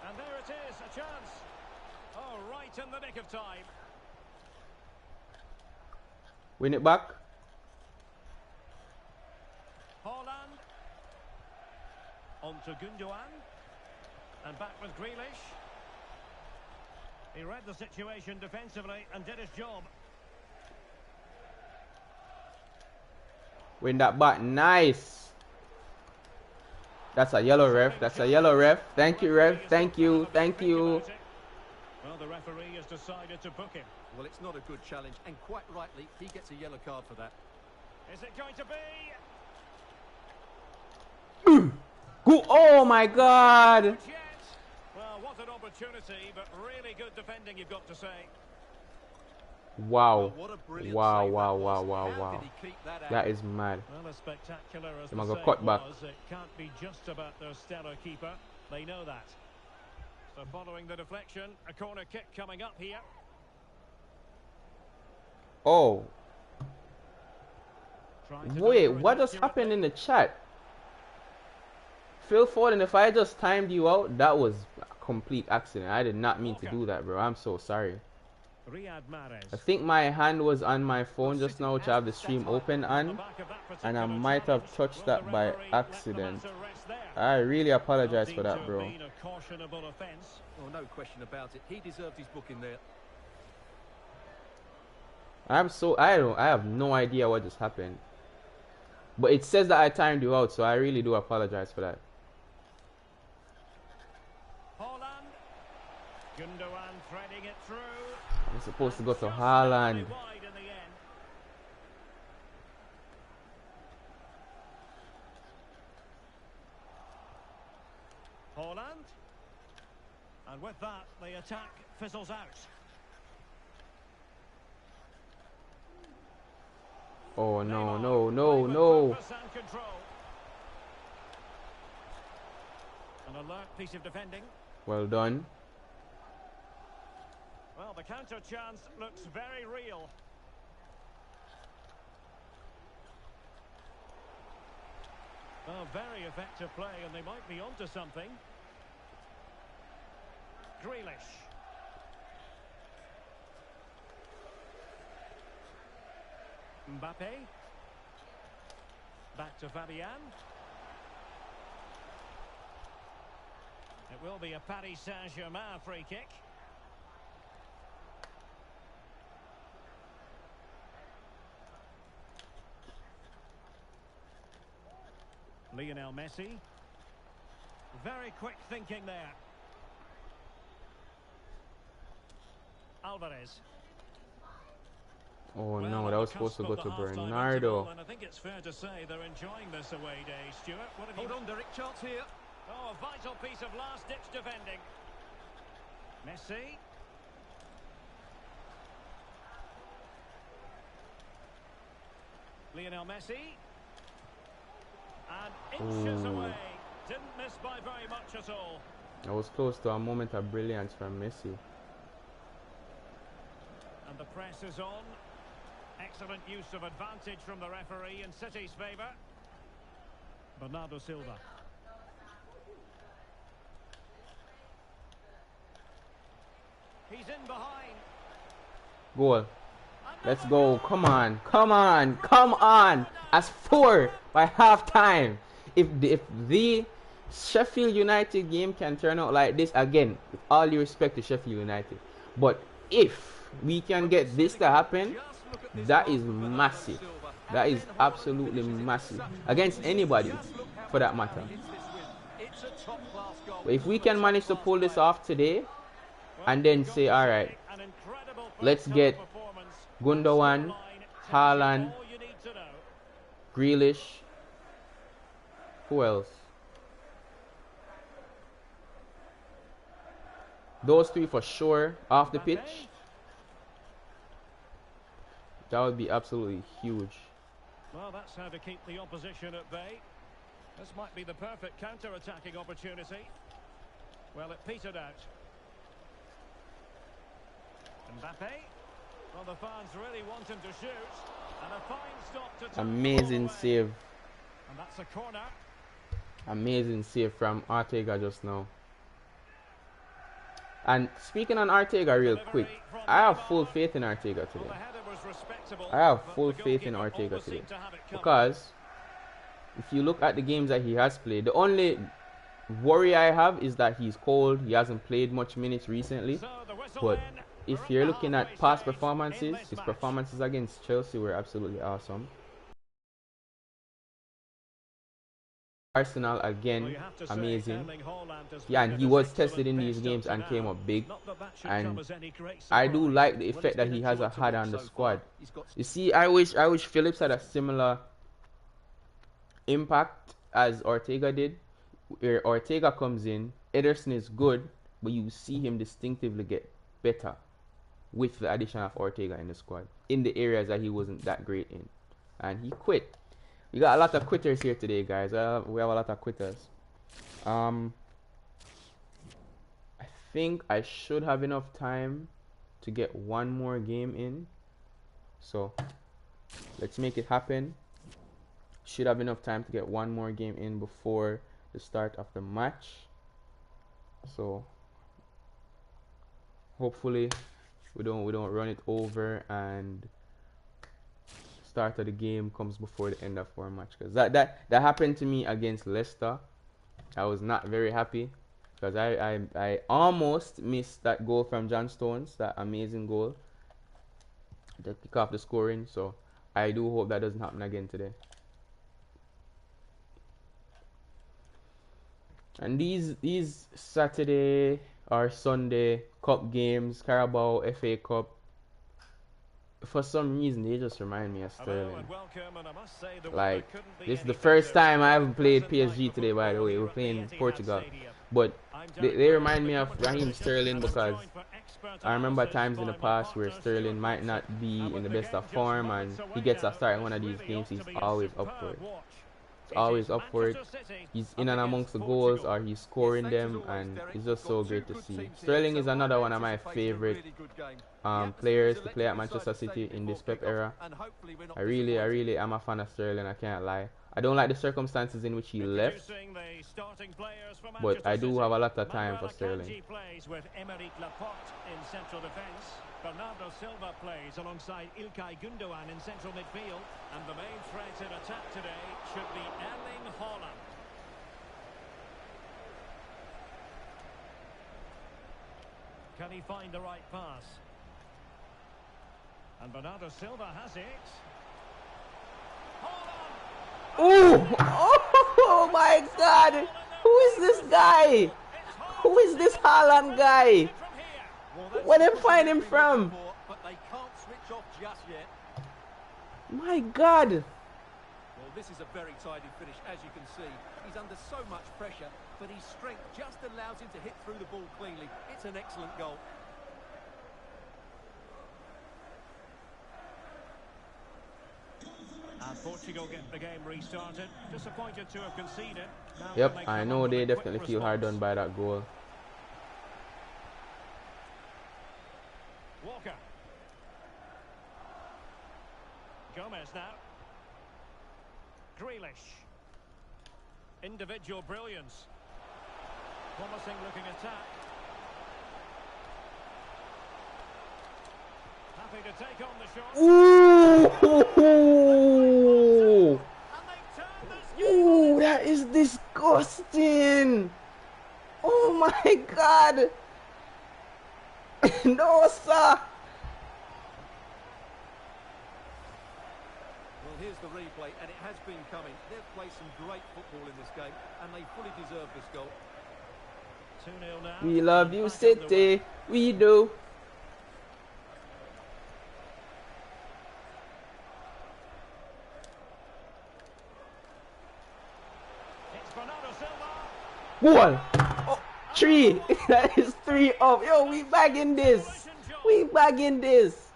And there it is, a chance. Oh, right in the nick of time. Win it back. Holland. On to Gundogan. And back with Grealish. He read the situation defensively and did his job. Win that back. Nice. That's a yellow ref. That's a yellow ref. Thank you, ref. Thank you. Thank you. Well, the referee has decided to book him. Well, it's not a good challenge, and quite rightly, he gets a yellow card for that. Is it going to be? Oh my God. Not yet. Well, what an opportunity, but really good defending, you've got to say. Wow. Well, what a brilliant Wow, save wow, that wow, was. wow, How wow. did he keep that out? That is mad. Well, as spectacular as Am the I gonna save cut back? was, it can't be just about their stellar keeper. They know that. So following the deflection, a corner kick coming up here. Oh. Trying to Wait, deliver it what just accurately. happened in the chat? Phil Foden, if I just timed you out, that was a complete accident. I did not mean to do that, bro. I'm so sorry. Riyad Mahrez. I think my hand was on my phone just now, which I have the stream open on, and I might have touched that by accident. I really apologize for that, bro. Oh, no question about it. He deserved his booking there. I have no idea what just happened. But it says that I timed you out, so I really do apologize for that. Holland. Gundogan threading it through. I'm supposed to go to Just Haaland. narrowly wide in the end. Holland. And with that, the attack fizzles out. Oh no, Neymar, no, no, played with no. purpose and control. An alert piece of defending. Well done. Well, the counter chance looks very real. Oh, very effective play, and they might be onto something. Grealish. Mbappe. Back to Fabian. It will be a Paris Saint-Germain free kick. Lionel Messi. Very quick thinking there. Alvarez. Oh Well, no, on that the was supposed to cusp go of to the half-time Bernardo. interval, and I think it's fair to say they're enjoying this away day. Stuart, what have you... Hold on, Derek. Chance here. Oh, a vital piece of last-ditch defending. Messi. Lionel Messi. And inches Ooh. away. Didn't miss by very much at all. I was close to a moment of brilliance from Messi. And the press is on. Excellent use of advantage from the referee in City's favour. Bernardo Silva. He's in behind. Goal. Let's go. Come on. Come on. Come on. As 4 by half time. If the Sheffield United game can turn out like this again, with all due respect to Sheffield United, but if we can get this to happen, that is massive. That is absolutely massive against anybody, for that matter. But if we can manage to pull this off today, and then say, all right, let's get Gundogan, Haaland, Grealish. Who else? Those 3 for sure off the pitch. That would be absolutely huge. Well, that's how to keep the opposition at bay. This might be the perfect counter-attacking opportunity. Well, it petered out. Mbappe. Well, the fans really want him to shoot. And a fine stop to Amazing save. And that's a corner. Amazing save from Ortega just now. And speaking on Ortega real quick, I have full faith in Ortega today. I have full faith in Ortega today. Because if you look at the games that he has played, the only worry I have is that he's cold. He hasn't played much minutes recently. But if you're looking at past performances, his performances against Chelsea were absolutely awesome. Arsenal again, amazing. Yeah, and he was tested in these games and came up big. And I do like the effect that he has had on the squad. You see, I wish Phillips had a similar impact as Ortega did. Where Ortega comes in, Ederson is good, but you see him distinctively get better with the addition of Ortega in the squad in the areas that he wasn't that great in. And he quit. We got a lot of quitters here today, guys. We have a lot of quitters. I think I should have enough time to get one more game in. So let's make it happen. Should have enough time to get one more game in before the start of the match. So hopefully we don't run it over and start of the game comes before the end of our match, because that happened to me against Leicester. I was not very happy because I almost missed that goal from John Stones, that amazing goal to kick off the scoring. So I do hope that doesn't happen again today. And these Saturday or Sunday cup games, Carabao, FA Cup, for some reason they just remind me of Sterling. Like, this is the first time I haven't played PSG today, by the way. We're playing Portugal. But they remind me of Raheem Sterling because I remember times in the past where Sterling might not be in the best of form and he gets a start in one of these games, he's always up for it. He's always up for it. He's in and amongst the goals or he's scoring them, and it's just so great to see. Sterling is another one of my favorite players to play at Manchester City in this Pep era. I really am a fan of Sterling, I can't lie. I don't like the circumstances in which he left, but I do have a lot of time for Sterling. Bernardo Silva plays alongside Ilkay Gundogan in central midfield, and the main threat in attack today should be Erling Haaland. Can he find the right pass? And Bernardo Silva has it. Haaland! Oh my God! Who is this guy? Who is this Haaland guy? Where did they find him from? But they can't switch off just yet. My God! Well, this is a very tidy finish, as you can see. He's under so much pressure, but his strength just allows him to hit through the ball cleanly. It's an excellent goal. And Portugal get the game restarted. Disappointed to have conceded. Yep, I know they definitely feel hard done by that goal. Walker. Gomez now. Grealish. Individual brilliance. Promising looking attack. Happy to take on the shot. Ooh! Ooh, that is disgusting! Oh my God! No, sir! Well, here's the replay, and it has been coming. They've played some great football in this game, and they fully deserve this goal. 2-0 now. We love you, City. We do. It's Bernardo Silva. Goal! Oh, 3! That is 3 up. Yo, we bagging this. We bagging this.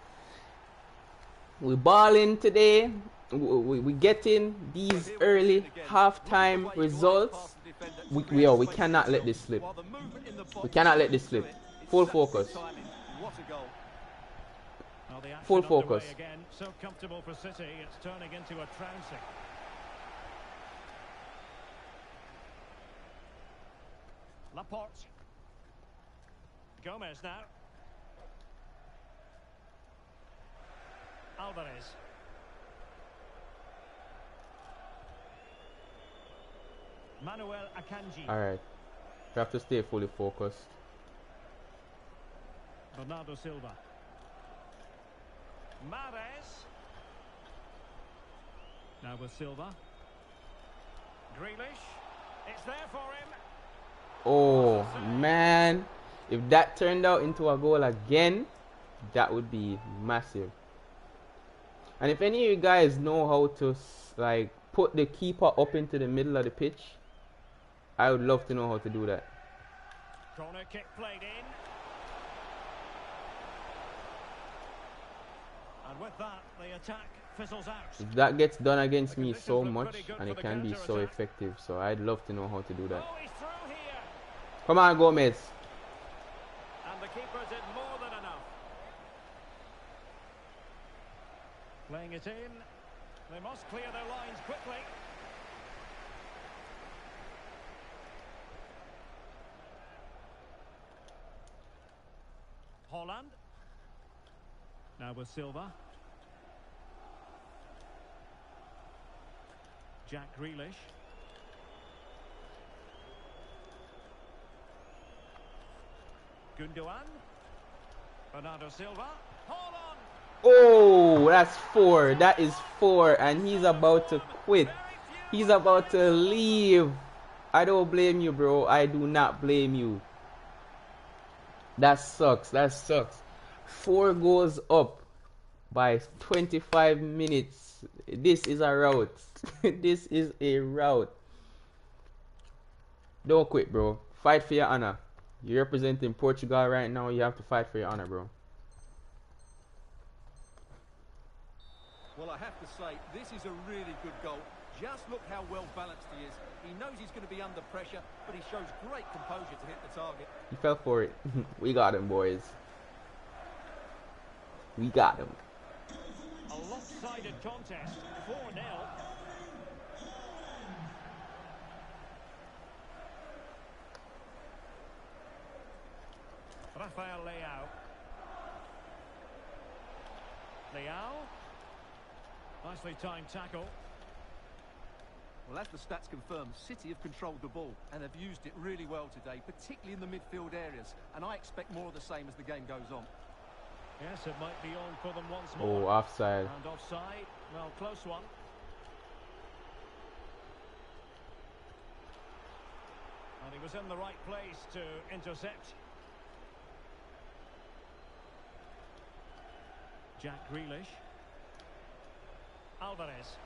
We balling today. We getting these early halftime results. We cannot let this slip. We cannot let this slip. Full focus. Full focus. Again. So comfortable for City, it's turning into a trouncing. Laporte. Gomez now. Alvarez. Manuel Akanji. Alright. We have to stay fully focused. Bernardo Silva. Mahrez. Now with Silva. Grealish. It's there for him. Oh, man. If that turned out into a goal again, that would be massive. And if any of you guys know how to like put the keeper up into the middle of the pitch, I would love to know how to do that. Corner kick played in. And with that, the attack fizzles out. That gets done against me so much, and it can be so effective. So I'd love to know how to do that. Oh, he's through here. Come on, Gomez. And the keeper did more than enough. Playing it in. They must clear their lines quickly. Haaland. Now with Silva. Jack Grealish. Gundogan. Bernardo Silva. Haaland. Oh, that's 4. That is 4, and he's about to quit. He's about to leave. I don't blame you, bro. I do not blame you. That sucks. That sucks. 4 goals up by 25 minutes. This is a route. This is a route. Don't quit, bro. Fight for your honor. You're representing Portugal right now. You have to fight for your honor, bro. Well, I have to say, this is a really good goal. Just look how well balanced he is. He knows he's going to be under pressure, but he shows great composure to hit the target. He fell for it. We got him, boys. We got him. A lopsided contest, 4-0. Rafael Leao. Leao. Nicely timed tackle. Well, as the stats confirm, City have controlled the ball and have used it really well today, particularly in the midfield areas. And I expect more of the same as the game goes on. Yes, it might be on for them once more. Oh, offside. And offside. Well, close one. And he was in the right place to intercept. Jack Grealish. Alvarez.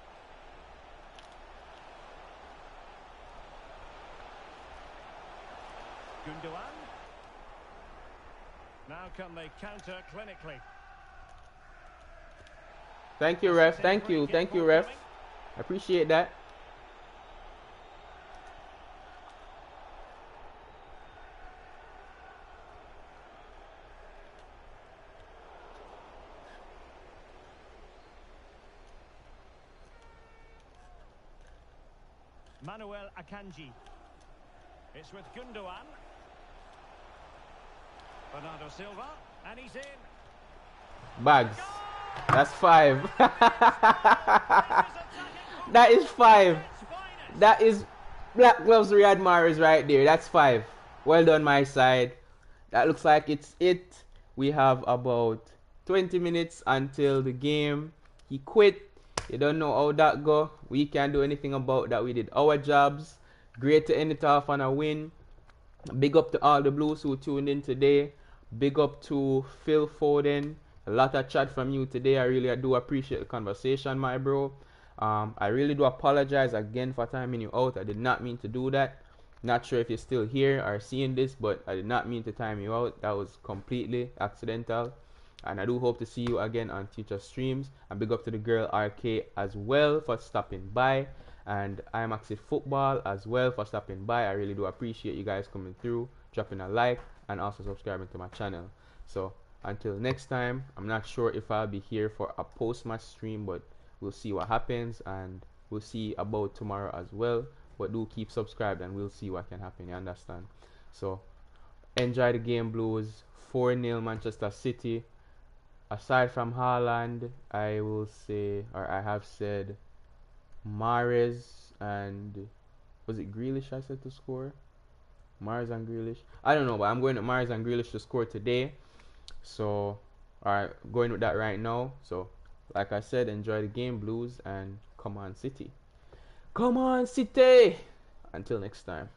Gundogan. Now can they counter clinically? Thank you, ref. Thank you. Thank you, ref. I appreciate that. Manuel Akanji. It's with Gundogan. Bernardo Silva. And he's in. Bags. That's 5. That is 5. That is Black Gloves Riyad Mahrez right there. That's 5. Well done, my side. That looks like it's it. We have about 20 minutes until the game. He quit. You don't know how that go. We can't do anything about that. We did our jobs. Great to end it off on a win. Big up to all the Blues who tuned in today. Big up to Phil Foden. A lot of chat from you today. I really do appreciate the conversation, my bro. I really do apologize again for timing you out. I did not mean to do that. Not sure if you're still here or seeing this, but I did not mean to time you out. That was completely accidental. And I do hope to see you again on future streams. And big up to the girl RK as well for stopping by. And I'm Active Football as well for stopping by. I really do appreciate you guys coming through, dropping a like, and also subscribing to my channel. So until next time, I'm not sure if I'll be here for a post-match stream, but we'll see what happens, and we'll see about tomorrow as well. But do keep subscribed, and we'll see what can happen. You understand? So enjoy the game, Blues. 4-0 Manchester City. Aside from Haaland, I will say, or I have said, Mahrez and was it Grealish I said to score? Mahrez and Grealish. I don't know, but I'm going to Mahrez and Grealish to score today. So, alright, going with that right now. So, like I said, enjoy the game, Blues, and come on, City. Come on, City! Until next time.